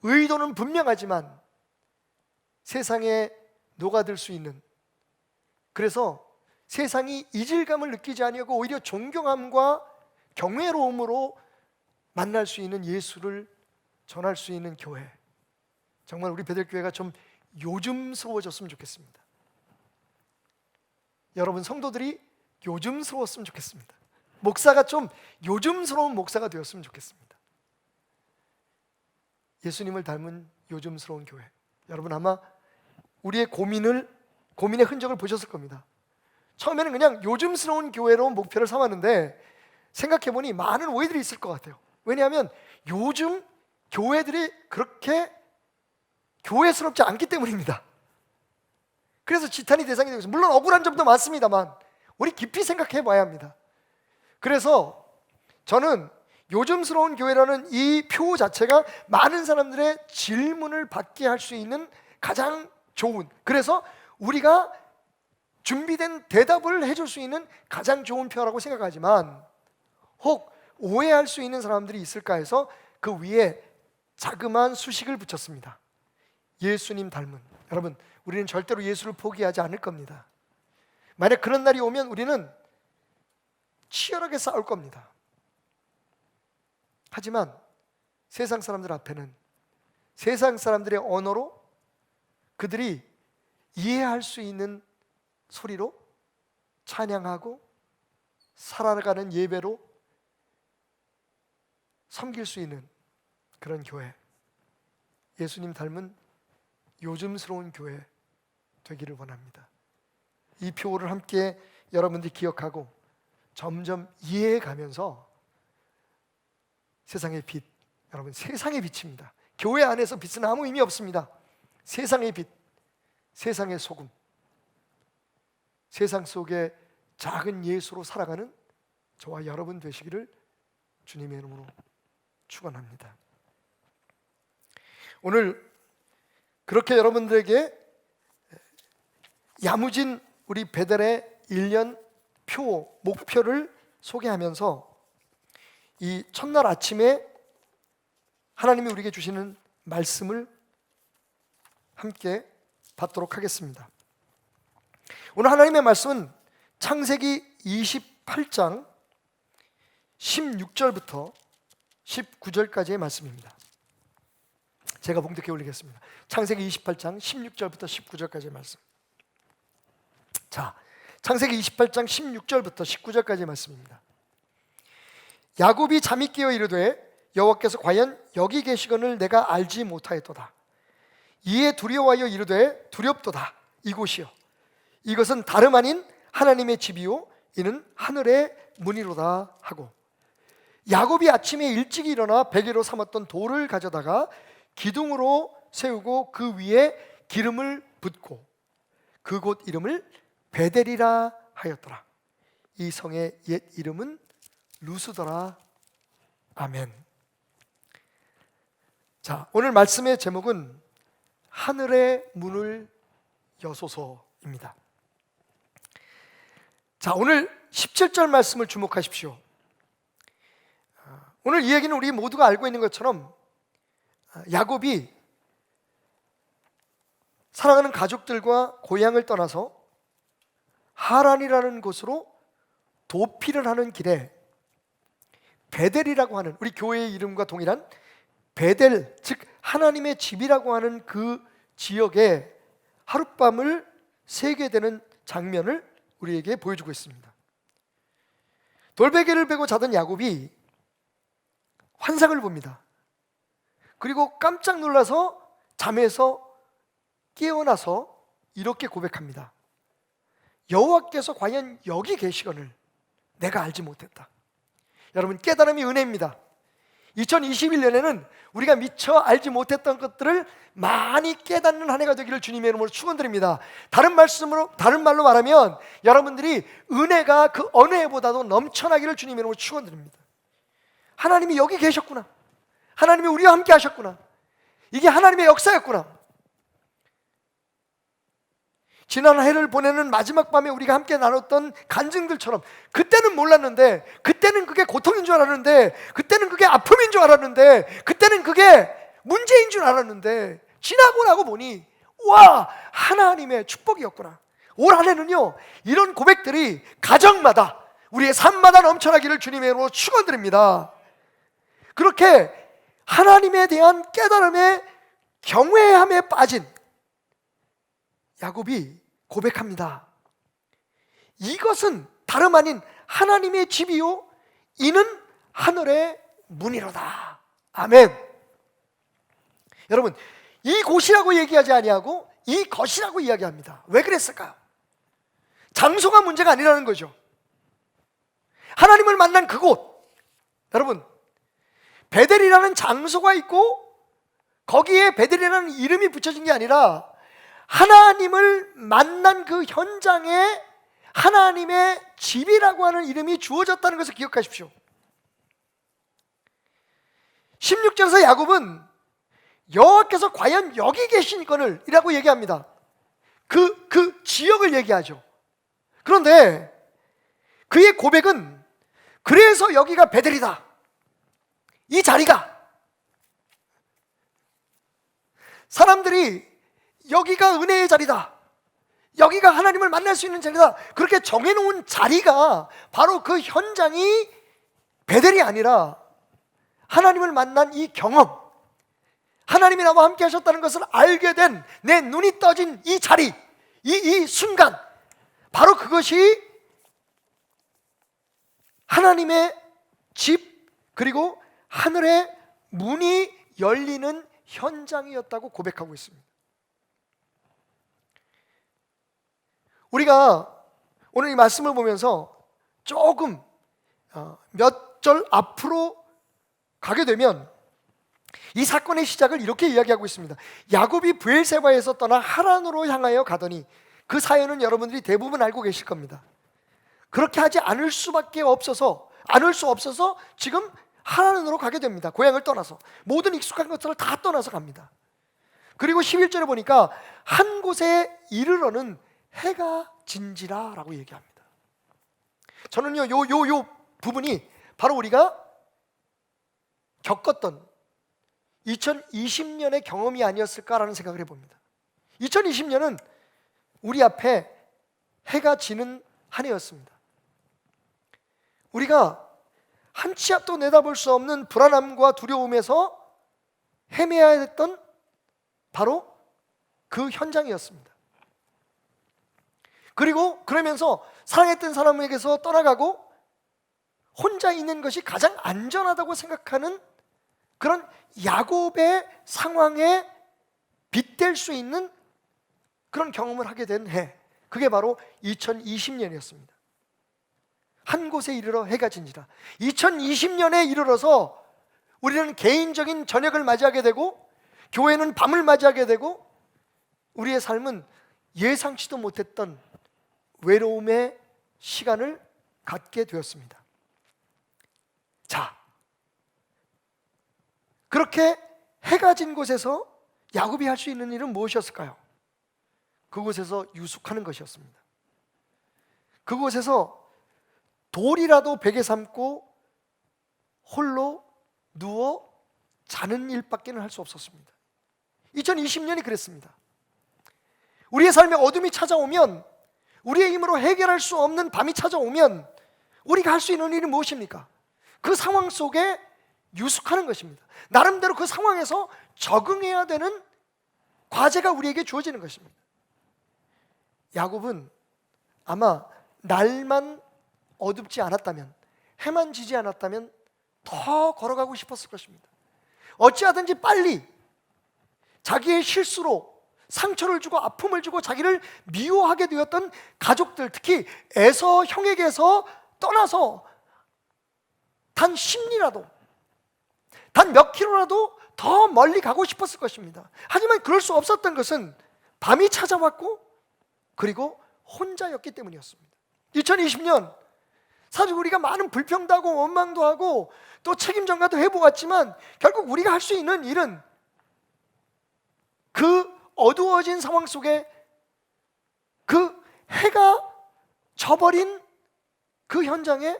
의도는 분명하지만 세상에 녹아들 수 있는, 그래서 세상이 이질감을 느끼지 아니하고 오히려 존경함과 경외로움으로 만날 수 있는 예수를 전할 수 있는 교회, 정말 우리 베델교회가 좀 요즘스러워졌으면 좋겠습니다. 여러분 성도들이 요즘스러웠으면 좋겠습니다. 목사가 좀 요즘스러운 목사가 되었으면 좋겠습니다. 예수님을 닮은 요즘스러운 교회. 여러분 아마 우리의 고민의 흔적을 보셨을 겁니다. 처음에는 그냥 요즘스러운 교회로 목표를 삼았는데 생각해보니 많은 오해들이 있을 것 같아요. 왜냐하면 요즘 교회들이 그렇게 교회스럽지 않기 때문입니다. 그래서 지탄이 대상이 되고 있어요. 물론 억울한 점도 많습니다만 우리 깊이 생각해 봐야 합니다. 그래서 저는 요즘스러운 교회라는 이 표 자체가 많은 사람들의 질문을 받게 할 수 있는 가장 좋은, 그래서 우리가 준비된 대답을 해줄 수 있는 가장 좋은 표라고 생각하지만, 혹 오해할 수 있는 사람들이 있을까 해서 그 위에 자그마한 수식을 붙였습니다. 예수님 닮은. 여러분, 우리는 절대로 예수를 포기하지 않을 겁니다. 만약 그런 날이 오면 우리는 치열하게 싸울 겁니다. 하지만 세상 사람들 앞에는 세상 사람들의 언어로 그들이 이해할 수 있는 소리로 찬양하고 살아가는 예배로 섬길 수 있는 그런 교회, 예수님 닮은 요즘스러운 교회 되기를 원합니다. 이 표를 함께 여러분들이 기억하고 점점 이해해 가면서 세상의 빛, 여러분 세상의 빛입니다. 교회 안에서 빛은 아무 의미 없습니다. 세상의 빛, 세상의 소금, 세상 속에 작은 예수로 살아가는 저와 여러분 되시기를 주님의 이름으로 축원합니다. 오늘 그렇게 여러분들에게 야무진 우리 베델의 1년 표, 목표를 소개하면서 이 첫날 아침에 하나님이 우리에게 주시는 말씀을 함께 받도록 하겠습니다. 오늘 하나님의 말씀은 창세기 28장 16절부터 19절까지의 말씀입니다. 제가 봉독해 올리겠습니다. 창세기 28장 16절부터 19절까지의 말씀. 자, 창세기 28장 16절부터 19절까지의 말씀입니다. 야곱이 잠이 깨어 이르되 여호와께서 과연 여기 계시거늘 내가 알지 못하였도다. 이에 두려워하여 이르되 두렵도다. 이곳이요 이것은 다름 아닌 하나님의 집이요 이는 하늘의 문이로다 하고, 야곱이 아침에 일찍 일어나 베개로 삼았던 돌을 가져다가 기둥으로 세우고 그 위에 기름을 붓고 그곳 이름을 베델이라 하였더라. 이 성의 옛 이름은 루스더라. 아멘. 자, 오늘 말씀의 제목은 하늘의 문을 여소서입니다. 자, 오늘 17절 말씀을 주목하십시오. 오늘 이 얘기는 우리 모두가 알고 있는 것처럼 야곱이 사랑하는 가족들과 고향을 떠나서 하란이라는 곳으로 도피를 하는 길에 베델이라고 하는, 우리 교회의 이름과 동일한 베델, 즉 하나님의 집이라고 하는 그 지역에 하룻밤을 새게 되는 장면을 우리에게 보여주고 있습니다. 돌베개를 베고 자던 야곱이 환상을 봅니다. 그리고 깜짝 놀라서 잠에서 깨어나서 이렇게 고백합니다. 여호와께서 과연 여기 계시거늘 내가 알지 못했다. 여러분, 깨달음이 은혜입니다. 2021년에는 우리가 미처 알지 못했던 것들을 많이 깨닫는 한 해가 되기를 주님의 이름으로 축원드립니다. 다른 말로 말하면 여러분들이 은혜가 그 어느 해보다도 넘쳐나기를 주님의 이름으로 축원드립니다. 하나님이 여기 계셨구나. 하나님이 우리와 함께 하셨구나. 이게 하나님의 역사였구나. 지난 해를 보내는 마지막 밤에 우리가 함께 나눴던 간증들처럼 그때는 몰랐는데, 그때는 그게 고통인 줄 알았는데, 그때는 그게 아픔인 줄 알았는데, 그때는 그게 문제인 줄 알았는데 지나고 나고 보니 와, 하나님의 축복이었구나. 올 한 해는요 이런 고백들이 가정마다 우리의 삶마다 넘쳐나기를 주님의 이름으로 축원드립니다. 그렇게 하나님에 대한 깨달음의 경외함에 빠진 야곱이 고백합니다. 이것은 다름 아닌 하나님의 집이요 이는 하늘의 문이로다. 아멘. 여러분, 이곳이라고 얘기하지 아니하고 이것이라고 이야기합니다. 왜 그랬을까요? 장소가 문제가 아니라는 거죠. 하나님을 만난 그곳, 여러분, 베델이라는 장소가 있고 거기에 베델이라는 이름이 붙여진 게 아니라 하나님을 만난 그 현장에 하나님의 집이라고 하는 이름이 주어졌다는 것을 기억하십시오. 16절에서 야곱은 여호와께서 과연 여기 계시거늘 이라고 얘기합니다. 그 지역을 얘기하죠. 그런데 그의 고백은 그래서 여기가 베델이다. 이 자리가, 사람들이 여기가 은혜의 자리다, 여기가 하나님을 만날 수 있는 자리다, 그렇게 정해놓은 자리가 바로 그 현장이 베델이 아니라 하나님을 만난 이 경험, 하나님이 나와 함께 하셨다는 것을 알게 된 내 눈이 떠진 이 자리, 이 순간, 바로 그것이 하나님의 집, 그리고 하늘의 문이 열리는 현장이었다고 고백하고 있습니다. 우리가 오늘 이 말씀을 보면서 조금 몇 절 앞으로 가게 되면 이 사건의 시작을 이렇게 이야기하고 있습니다. 야곱이 브엘세바에서 떠나 하란으로 향하여 가더니, 그 사연은 여러분들이 대부분 알고 계실 겁니다. 그렇게 하지 않을 수 없어서 지금 하란으로 가게 됩니다. 고향을 떠나서 모든 익숙한 것들을 다 떠나서 갑니다. 그리고 11절에 보니까 한 곳에 이르러는 해가 진지라 라고 얘기합니다. 저는요 요 부분이 바로 우리가 겪었던 2020년의 경험이 아니었을까라는 생각을 해봅니다. 2020년은 우리 앞에 해가 지는 한 해였습니다. 우리가 한 치 앞도 내다볼 수 없는 불안함과 두려움에서 헤매야 했던 바로 그 현장이었습니다. 그리고 그러면서 사랑했던 사람에게서 떠나가고 혼자 있는 것이 가장 안전하다고 생각하는 그런 야곱의 상황에 빗댈 수 있는 그런 경험을 하게 된 해, 그게 바로 2020년이었습니다. 한 곳에 이르러 해가 진지라. 2020년에 이르러서 우리는 개인적인 저녁을 맞이하게 되고, 교회는 밤을 맞이하게 되고, 우리의 삶은 예상치도 못했던 외로움의 시간을 갖게 되었습니다. 자, 그렇게 해가 진 곳에서 야곱이 할 수 있는 일은 무엇이었을까요? 그곳에서 유숙하는 것이었습니다. 그곳에서 돌이라도 베개 삼고 홀로 누워 자는 일밖에는 할 수 없었습니다. 2020년이 그랬습니다. 우리의 삶에 어둠이 찾아오면, 우리의 힘으로 해결할 수 없는 밤이 찾아오면 우리가 할 수 있는 일이 무엇입니까? 그 상황 속에 유숙하는 것입니다. 나름대로 그 상황에서 적응해야 되는 과제가 우리에게 주어지는 것입니다. 야곱은 아마 날만 어둡지 않았다면, 해만 지지 않았다면 더 걸어가고 싶었을 것입니다. 어찌하든지 빨리 자기의 실수로 상처를 주고 아픔을 주고 자기를 미워하게 되었던 가족들, 특히 에서 형에게서 떠나서 단 10리라도, 단 몇 킬로라도 더 멀리 가고 싶었을 것입니다. 하지만 그럴 수 없었던 것은 밤이 찾아왔고 그리고 혼자였기 때문이었습니다. 2020년 사실 우리가 많은 불평도 하고 원망도 하고 또 책임 전가도 해보았지만, 결국 우리가 할 수 있는 일은 그 어두워진 상황 속에 그 해가 져버린 그 현장에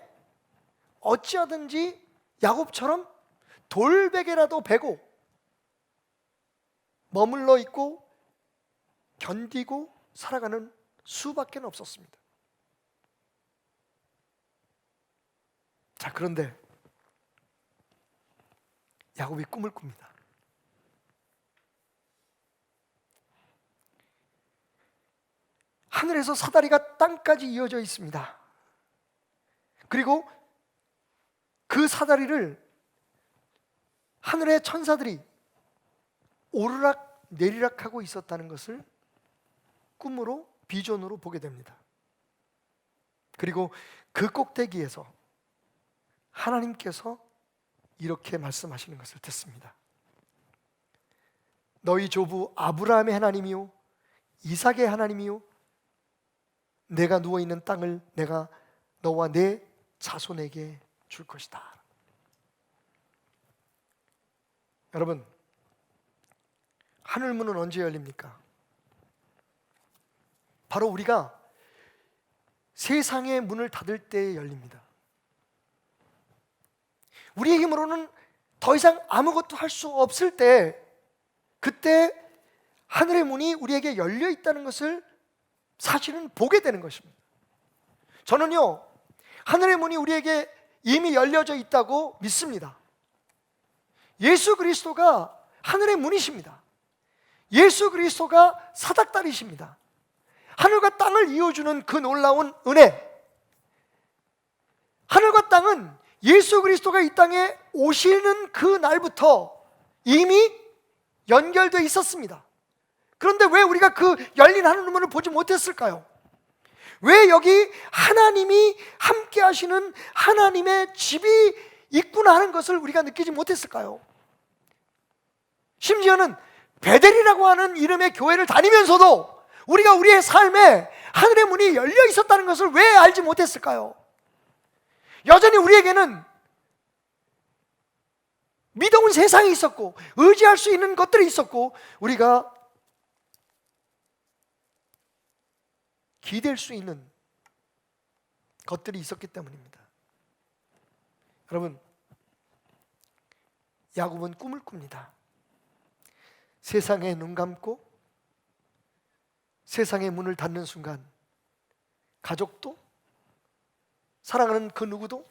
어찌하든지 야곱처럼 돌베개라도 베고 머물러 있고 견디고 살아가는 수밖에 없었습니다. 자, 그런데 야곱이 꿈을 꿉니다. 하늘에서 사다리가 땅까지 이어져 있습니다. 그리고 그 사다리를 하늘의 천사들이 오르락 내리락 하고 있었다는 것을 꿈으로, 비전으로 보게 됩니다. 그리고 그 꼭대기에서 하나님께서 이렇게 말씀하시는 것을 듣습니다. 너희 조부 아브라함의 하나님이요 이삭의 하나님이요 내가 누워있는 땅을 내가 너와 내 자손에게 줄 것이다. 여러분, 하늘문은 언제 열립니까? 바로 우리가 세상의 문을 닫을 때에 열립니다. 우리의 힘으로는 더 이상 아무것도 할 수 없을 때, 그때 하늘의 문이 우리에게 열려 있다는 것을 사실은 보게 되는 것입니다. 저는요, 하늘의 문이 우리에게 이미 열려져 있다고 믿습니다. 예수 그리스도가 하늘의 문이십니다. 예수 그리스도가 사닥다리십니다. 하늘과 땅을 이어주는 그 놀라운 은혜, 하늘과 땅은 예수 그리스도가 이 땅에 오시는 그 날부터 이미 연결되어 있었습니다. 그런데 왜 우리가 그 열린 하늘문을 보지 못했을까요? 왜 여기 하나님이 함께 하시는 하나님의 집이 있구나 하는 것을 우리가 느끼지 못했을까요? 심지어는 베델이라고 하는 이름의 교회를 다니면서도 우리가 우리의 삶에 하늘의 문이 열려 있었다는 것을 왜 알지 못했을까요? 여전히 우리에게는 믿어온 세상이 있었고 의지할 수 있는 것들이 있었고 우리가 기댈 수 있는 것들이 있었기 때문입니다. 여러분, 야곱은 꿈을 꿉니다. 세상에 눈 감고 세상의 문을 닫는 순간 가족도, 사랑하는 그 누구도,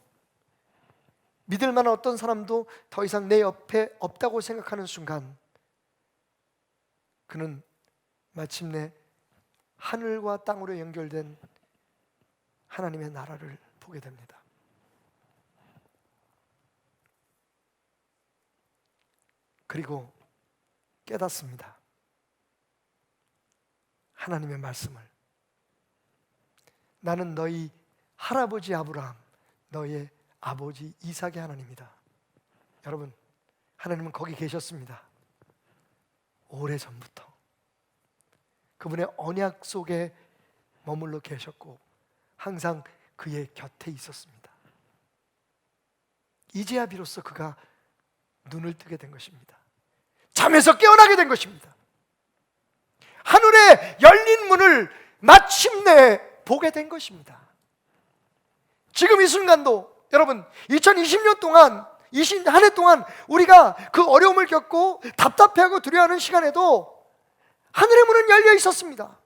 믿을 만한 어떤 사람도 더 이상 내 옆에 없다고 생각하는 순간 그는 마침내 하늘과 땅으로 연결된 하나님의 나라를 보게 됩니다. 그리고 깨닫습니다. 하나님의 말씀을. 나는 너희 할아버지 아브라함, 너의 아버지 이삭의 하나님이다. 여러분, 하나님은 거기 계셨습니다. 오래전부터 그분의 언약 속에 머물러 계셨고 항상 그의 곁에 있었습니다. 이제야 비로소 그가 눈을 뜨게 된 것입니다. 잠에서 깨어나게 된 것입니다. 하늘에 열린 문을 마침내 보게 된 것입니다. 지금 이 순간도 여러분 2020년 동안 한 해 동안 우리가 그 어려움을 겪고 답답해하고 두려워하는 시간에도 하늘의 문은 열려 있었습니다.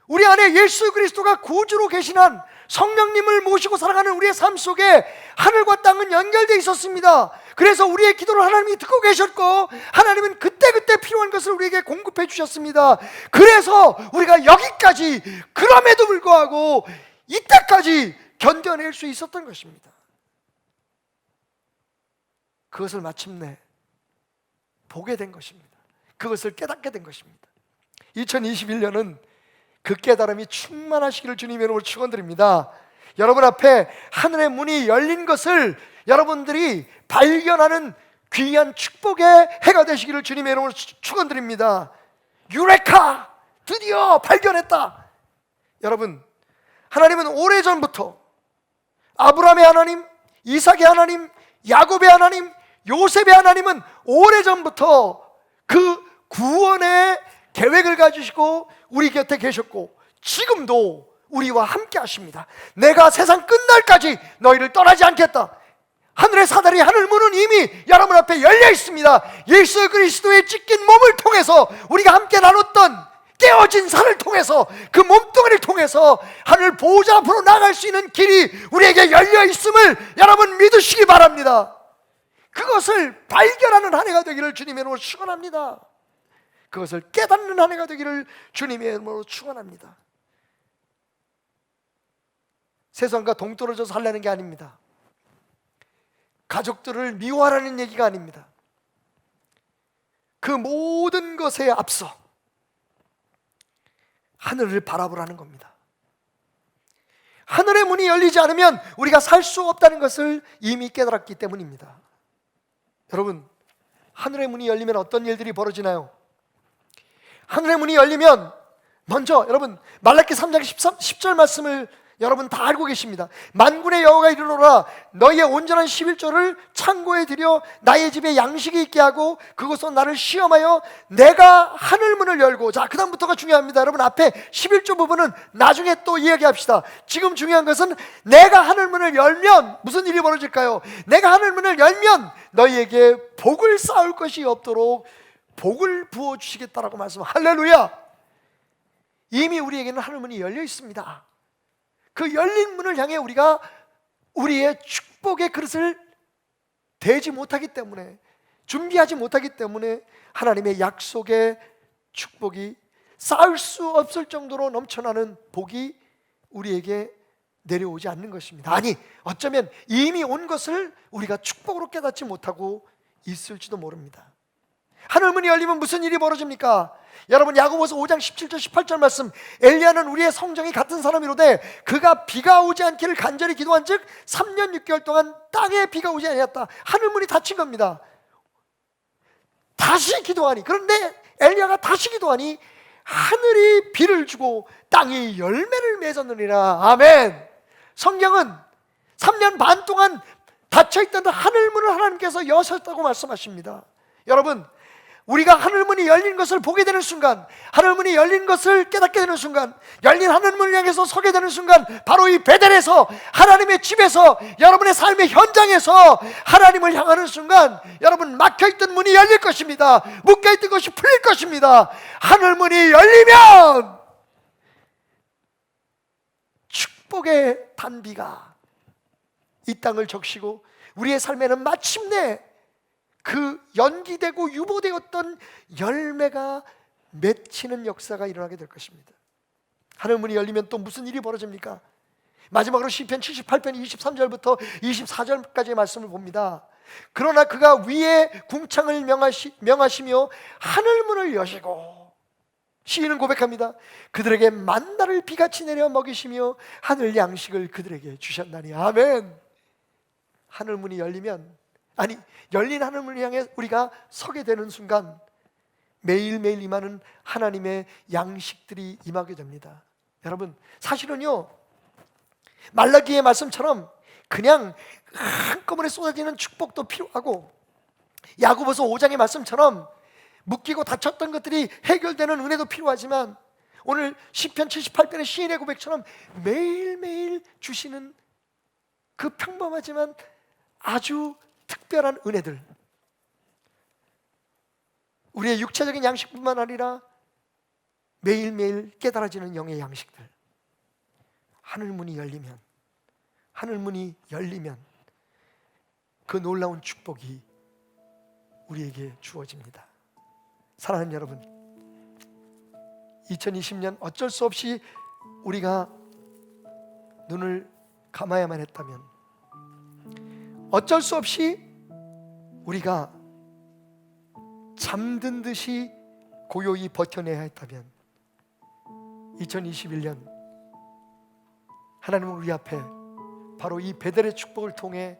우리 안에 예수 그리스도가 구주로 계신 한 성령님을 모시고 살아가는 우리의 삶 속에 하늘과 땅은 연결되어 있었습니다. 그래서 우리의 기도를 하나님이 듣고 계셨고 하나님은 그때그때 필요한 것을 우리에게 공급해 주셨습니다. 그래서 우리가 여기까지, 그럼에도 불구하고 이때까지 견뎌낼 수 있었던 것입니다. 그것을 마침내 보게 된 것입니다. 그것을 깨닫게 된 것입니다. 2021년은 그 깨달음이 충만하시기를 주님의 이름으로 축원드립니다. 여러분 앞에 하늘의 문이 열린 것을 여러분들이 발견하는 귀한 축복의 해가 되시기를 주님의 이름으로 축원드립니다. 유레카! 드디어 발견했다. 여러분, 하나님은 오래전부터 아브라함의 하나님, 이삭의 하나님, 야곱의 하나님, 요셉의 하나님은 오래전부터 그 구원의 계획을 가지시고 우리 곁에 계셨고 지금도 우리와 함께 하십니다. 내가 세상 끝날까지 너희를 떠나지 않겠다. 하늘의 사다리, 하늘 문은 이미 여러분 앞에 열려 있습니다. 예수 그리스도의 찢긴 몸을 통해서 우리가 함께 나눴던 깨어진 산을 통해서 그 몸뚱이를 통해서 하늘 보호자 앞으로 나갈 수 있는 길이 우리에게 열려 있음을 여러분 믿으시기 바랍니다. 그것을 발견하는 한 해가 되기를 주님의 이름으로 축원합니다. 그것을 깨닫는 한 해가 되기를 주님의 이름으로 축원합니다. 세상과 동떨어져 살라는 게 아닙니다. 가족들을 미워하라는 얘기가 아닙니다. 그 모든 것에 앞서 하늘을 바라보라는 겁니다. 하늘의 문이 열리지 않으면 우리가 살 수 없다는 것을 이미 깨달았기 때문입니다. 여러분, 하늘의 문이 열리면 어떤 일들이 벌어지나요? 하늘의 문이 열리면 먼저 여러분 말라기 3장 10절 말씀을 여러분 다 알고 계십니다. 만군의 여호와가 이르노라, 너희의 온전한 11조를 창고에 들여 나의 집에 양식이 있게 하고 그곳으로 나를 시험하여 내가 하늘문을 열고. 자, 그 다음부터가 중요합니다. 여러분 앞에 11조 부분은 나중에 또 이야기합시다. 지금 중요한 것은 내가 하늘문을 열면 무슨 일이 벌어질까요? 내가 하늘문을 열면 너희에게 복을 쌓을 것이 없도록 복을 부어주시겠다라고 말씀. 할렐루야. 이미 우리에게는 하늘문이 열려 있습니다. 그 열린 문을 향해 우리가 우리의 축복의 그릇을 대지 못하기 때문에, 준비하지 못하기 때문에 하나님의 약속의 축복이 쌓을 수 없을 정도로 넘쳐나는 복이 우리에게 내려오지 않는 것입니다. 아니, 어쩌면 이미 온 것을 우리가 축복으로 깨닫지 못하고 있을지도 모릅니다. 하늘문이 열리면 무슨 일이 벌어집니까? 여러분 야고보서 5장 17절 18절 말씀, 엘리야는 우리의 성정이 같은 사람이로되 그가 비가 오지 않기를 간절히 기도한 즉 3년 6개월 동안 땅에 비가 오지 아니었다. 하늘문이 닫힌 겁니다. 다시 기도하니, 그런데 엘리야가 다시 기도하니 하늘이 비를 주고 땅이 열매를 맺었느니라. 아멘. 성경은 3년 반 동안 닫혀있던 하늘문을 하나님께서 여셨다고 말씀하십니다. 여러분, 우리가 하늘문이 열린 것을 보게 되는 순간, 하늘문이 열린 것을 깨닫게 되는 순간, 열린 하늘문을 향해서 서게 되는 순간, 바로 이 베델에서, 하나님의 집에서, 여러분의 삶의 현장에서 하나님을 향하는 순간 여러분 막혀있던 문이 열릴 것입니다. 묶여있던 것이 풀릴 것입니다. 하늘문이 열리면 축복의 단비가 이 땅을 적시고 우리의 삶에는 마침내 그 연기되고 유보되었던 열매가 맺히는 역사가 일어나게 될 것입니다. 하늘 문이 열리면 또 무슨 일이 벌어집니까? 마지막으로 시편 78편 23절부터 24절까지의 말씀을 봅니다. 그러나 그가 위에 궁창을 명하시며 하늘 문을 여시고, 시인은 고백합니다. 그들에게 만나를 비같이 내려 먹이시며 하늘 양식을 그들에게 주셨나니. 아멘. 하늘 문이 열리면, 아니 열린 하늘 문을 향해 우리가 서게 되는 순간 매일매일 임하는 하나님의 양식들이 임하게 됩니다. 여러분, 사실은요, 말라기의 말씀처럼 그냥 한꺼번에 쏟아지는 축복도 필요하고, 야고보서 5장의 말씀처럼 묶이고 닫혔던 것들이 해결되는 은혜도 필요하지만, 오늘 시편 78편의 시인의 고백처럼 매일매일 주시는 그 평범하지만 아주 특별한 은혜들, 우리의 육체적인 양식뿐만 아니라 매일매일 깨달아지는 영의 양식들, 하늘 문이 열리면 그 놀라운 축복이 우리에게 주어집니다. 사랑하는 여러분, 2020년 어쩔 수 없이 우리가 눈을 감아야만 했다면, 어쩔 수 없이 우리가 잠든 듯이 고요히 버텨내야 했다면, 2021년 하나님은 우리 앞에 바로 이 베델의 축복을 통해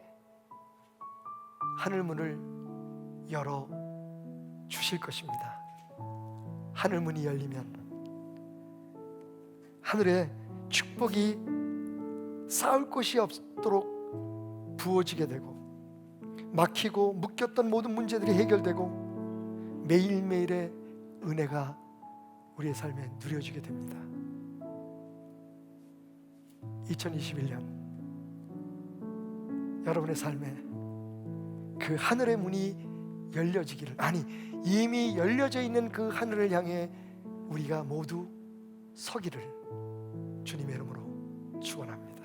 하늘문을 열어 주실 것입니다. 하늘문이 열리면 하늘에 축복이 쌓을 곳이 없도록 부어지게 되고, 막히고 묶였던 모든 문제들이 해결되고, 매일매일의 은혜가 우리의 삶에 누려지게 됩니다. 2021년 여러분의 삶에 그 하늘의 문이 열려지기를, 아니 이미 열려져 있는 그 하늘을 향해 우리가 모두 서기를 주님의 이름으로 축원합니다.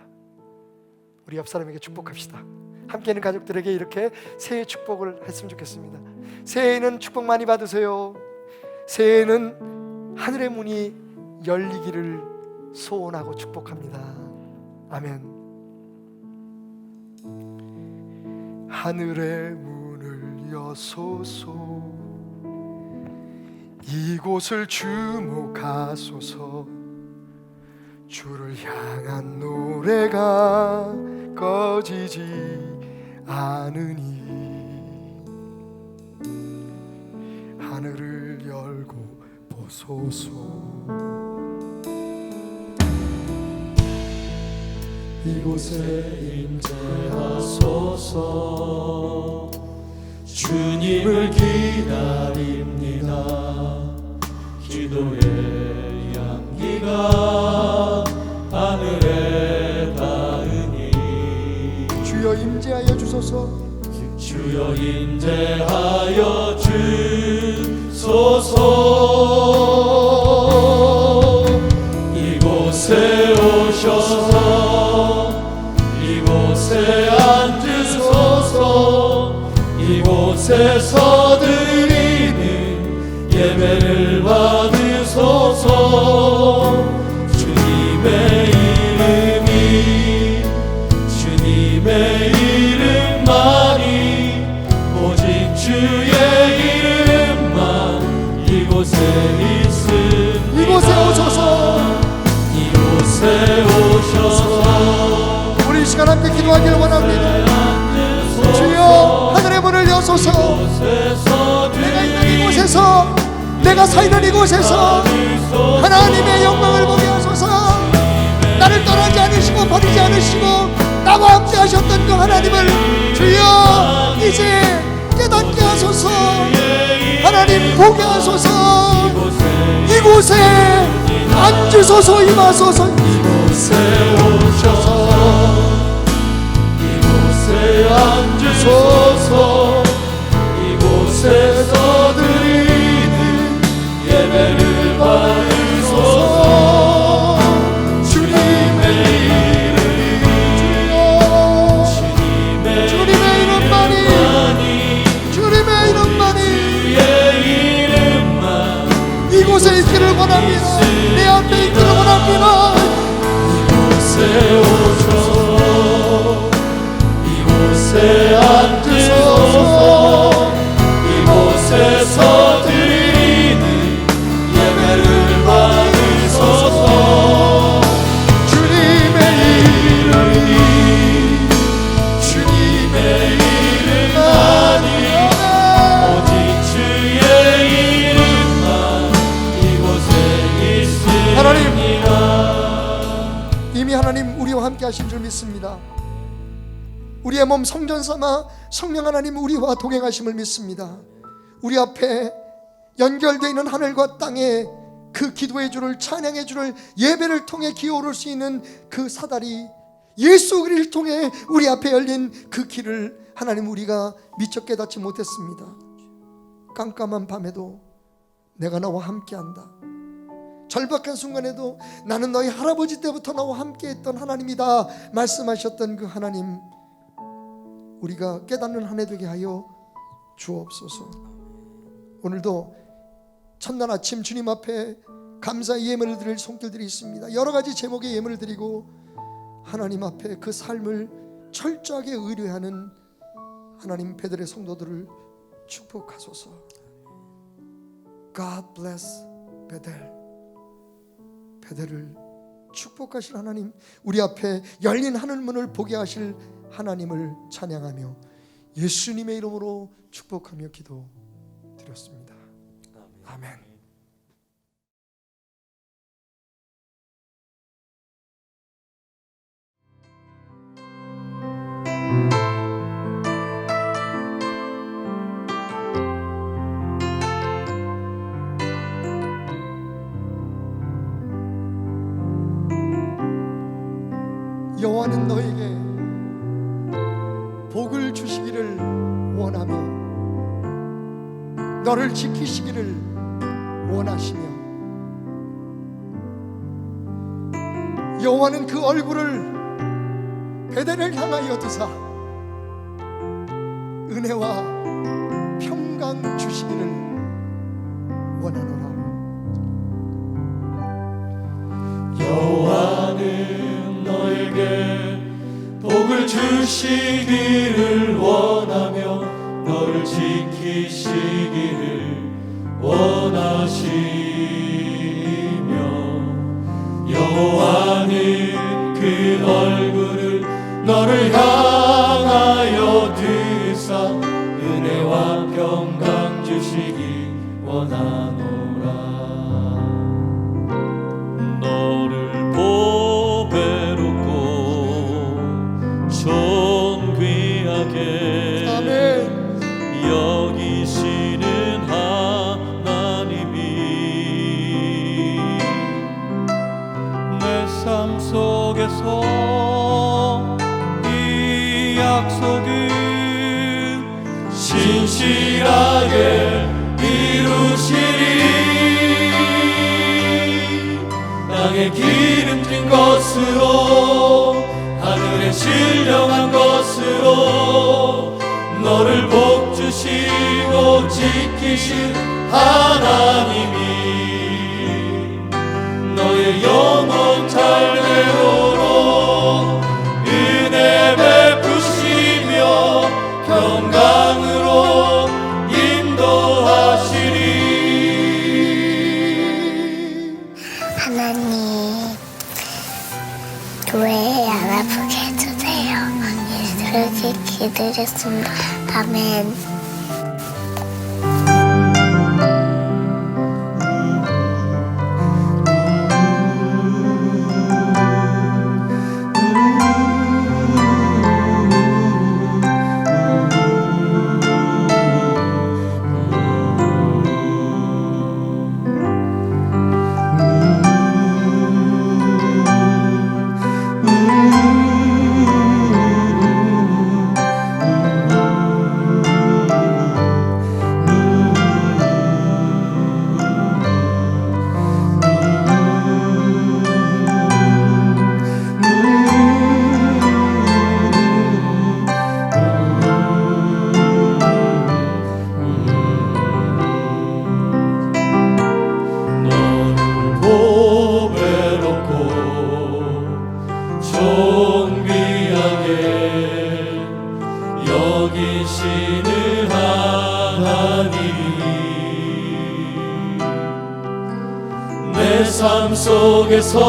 우리 옆 사람에게 축복합시다. 함께 있는 가족들에게 이렇게 새해 축복을 했으면 좋겠습니다. 새해에는 축복 많이 받으세요. 새해에는 하늘의 문이 열리기를 소원하고 축복합니다. 아멘. 하늘의 문을 여소서, 이곳을 주목하소서. 주를 향한 노래가 꺼지지 않으니, 하늘을 열고 보소서. 이곳에 임재하소서. 주님을 기다립니다. 기도의 향기가 하늘에 닿으니, 주여 임재하여 주소서. 주여 임재하여 주소서. 이곳에 오셔서 이곳에 앉으소서. 이곳에서 드리는 예배를 받으소서. 주님의 이름이, 주님의 이름만이, 오직 주의 이름만 이곳에 있습니다. 이곳에 오셔서, 이곳에 오셔서 우리 이 시간 함께 기도하기를 원합니다. 주여 하늘의 문을 여소서. 내가 있는 이곳에서, 내가 서 있는 이곳에서 하나님의 영광을 보게 하소서. 나를 떠나지 않으시고 버리지 않으시고 나와 함께 하셨던 그 하나님을 주여 이제 깨닫게 하소서. 하나님 보게 하소서. 이곳에 앉으소서. 임하소서. 이곳에 오셔서 이곳에 앉으소서. 이곳에서 드리는 예배를 받으소서. 주님의 이름만이, 주의 이름만 이곳에 원합니다. 내 앞에 있기를 원합니다. 이곳에 오셔서 이곳에 앉으소서. 이곳에서 드리는 예배를 받으소서. 주님의 이름이 주님의 이름만이 오직 주의 이름만 이곳에 있습니다. 하나님, 이미 하나님 우리와 함께 하신 줄 믿습니다. 우리의 몸 성전 삼아 성령 하나님 우리와 동행하심을 믿습니다. 우리 앞에 연결되어 있는 하늘과 땅에 그 기도의 줄을, 찬양의 줄을, 예배를 통해 기어오를 수 있는 그 사다리, 예수 그리스도를 통해 우리 앞에 열린 그 길을 하나님 우리가 미처 깨닫지 못했습니다. 깜깜한 밤에도 내가 너와 함께한다. 절박한 순간에도 나는 너희 할아버지 때부터 너와 함께했던 하나님이다 말씀하셨던 그 하나님, 우리가 깨닫는 한 해 되게 하여 주옵소서. 오늘도 첫날 아침 주님 앞에 감사의 예물을 드릴 손길들이 있습니다. 여러 가지 제목의 예물을 드리고 하나님 앞에 그 삶을 철저하게 의뢰하는 하나님 베델의 성도들을 축복하소서. God bless 베델. 베델을 축복하실 하나님, 우리 앞에 열린 하늘문을 보게 하실 하나님을 찬양하며 예수님의 이름으로 축복하며 기도드렸습니다. 아멘. 여호와는 너에게 복을 주시기를 원하며 너를 지키시기를 원하시며 여호와는 그 얼굴을 베델을 향하여 두사 은혜와 평강 주시기를 원하노라. 여호와는 너에게 복을 주시기를 원하며 너를 지키시기를 원하시며 여호와는 그 얼굴을 너를 향하여 드사 은혜와 평강 주시기 원하노라. 너를 보배롭고 존귀하게 아멘. 여기시는 하나님이 내 삶 속에서 이 약속을 신실하게 이루시리. 땅에 기름진 것으로 하늘에 신령한 것으로 너를 복주시고 지키신 하나님이 너의 영원 잘 되도록 은혜 베푸시며 평강으로 인도하시리. 하나님, 교회 안 아프게 해주세요. 그렇게 기도했습니다. 아멘. 내 삶 속에서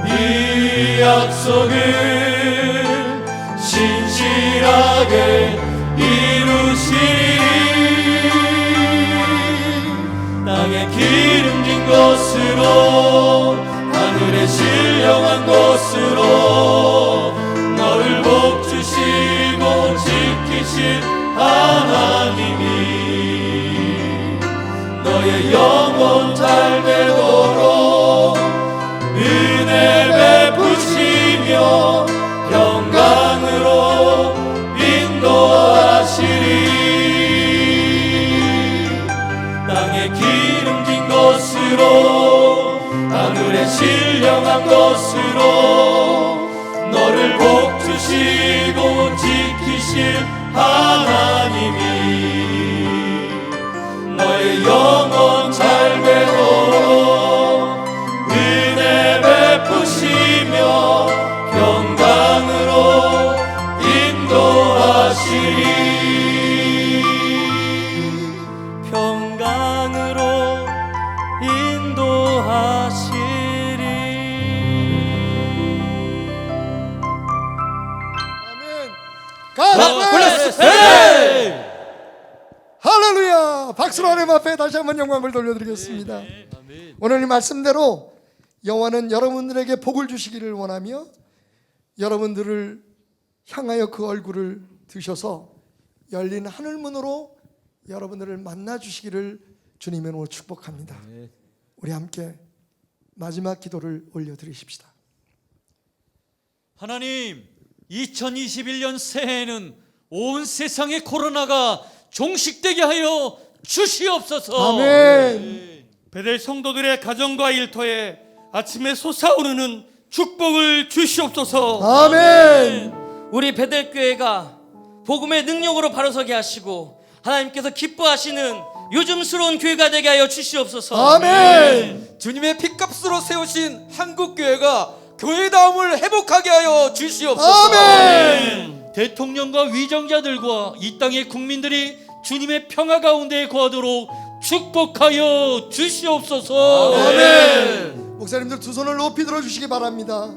이 약속을 신실하게 이루시리. 땅에 기름진 것으로 하늘에 신령한 것으로 너를 복주시고 지키실 하나님이 너의 영혼 잘 되도록 은혜 베푸시며 평강으로 인도하시리. 땅에 기름진 것으로 하늘에 신령한 것으로 너를 복주시고 지키실 하나님이 너의 영혼 잘 되도록 은혜 베푸시며 평강으로 인도하시리. 평강으로 인도하시리. God bless. 네! 할렐루야. 박수로 하나님 앞에 다시 한번 영광을 돌려드리겠습니다. 오늘 이 말씀대로 여호와는 여러분들에게 복을 주시기를 원하며 여러분들을 향하여 그 얼굴을 드셔서 열린 하늘문으로 여러분들을 만나 주시기를 주님의 이름으로 축복합니다. 우리 함께 마지막 기도를 올려드리십시다. 하나님, 2021년 새해에는 온 세상의 코로나가 종식되게 하여 주시옵소서. 아멘. 베델 성도들의 가정과 일터에 아침에 솟아오르는 축복을 주시옵소서. 아멘. 우리 베델교회가 복음의 능력으로 바로서게 하시고 하나님께서 기뻐하시는 요즘스러운 교회가 되게 하여 주시옵소서. 아멘. 주님의 핏값으로 세우신 한국교회가 교회다움을 회복하게 하여 주시옵소서. 아멘. 대통령과 위정자들과 이 땅의 국민들이 주님의 평화 가운데 거하도록 축복하여 주시옵소서. 아멘. 목사님들 두 손을 높이 들어주시기 바랍니다.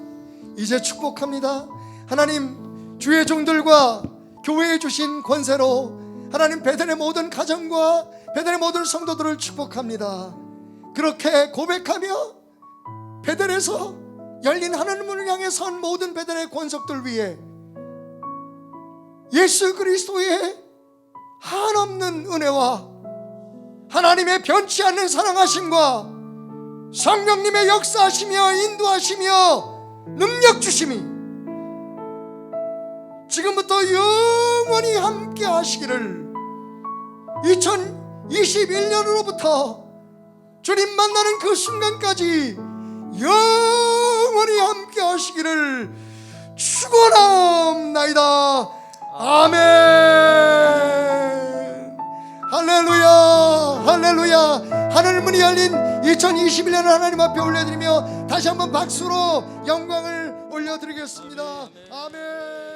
이제 축복합니다. 하나님, 주의 종들과 교회에 주신 권세로 하나님 베델의 모든 가정과 베델의 모든 성도들을 축복합니다. 그렇게 고백하며 베델에서 열린 하늘문을 향해 선 모든 베델의 권속들 위해 예수 그리스도의 한없는 은혜와 하나님의 변치 않는 사랑하심과 성령님의 역사하시며 인도하시며 능력 주심이 지금부터 영원히 함께 하시기를 2021년으로부터 주님 만나는 그 순간까지 영원히 함께 하시기를 축원합나이다. 아멘. 할렐루야, 할렐루야. 하늘문이 열린 2021년을 하나님 앞에 올려드리며 다시 한번 박수로 영광을 올려드리겠습니다. 아멘.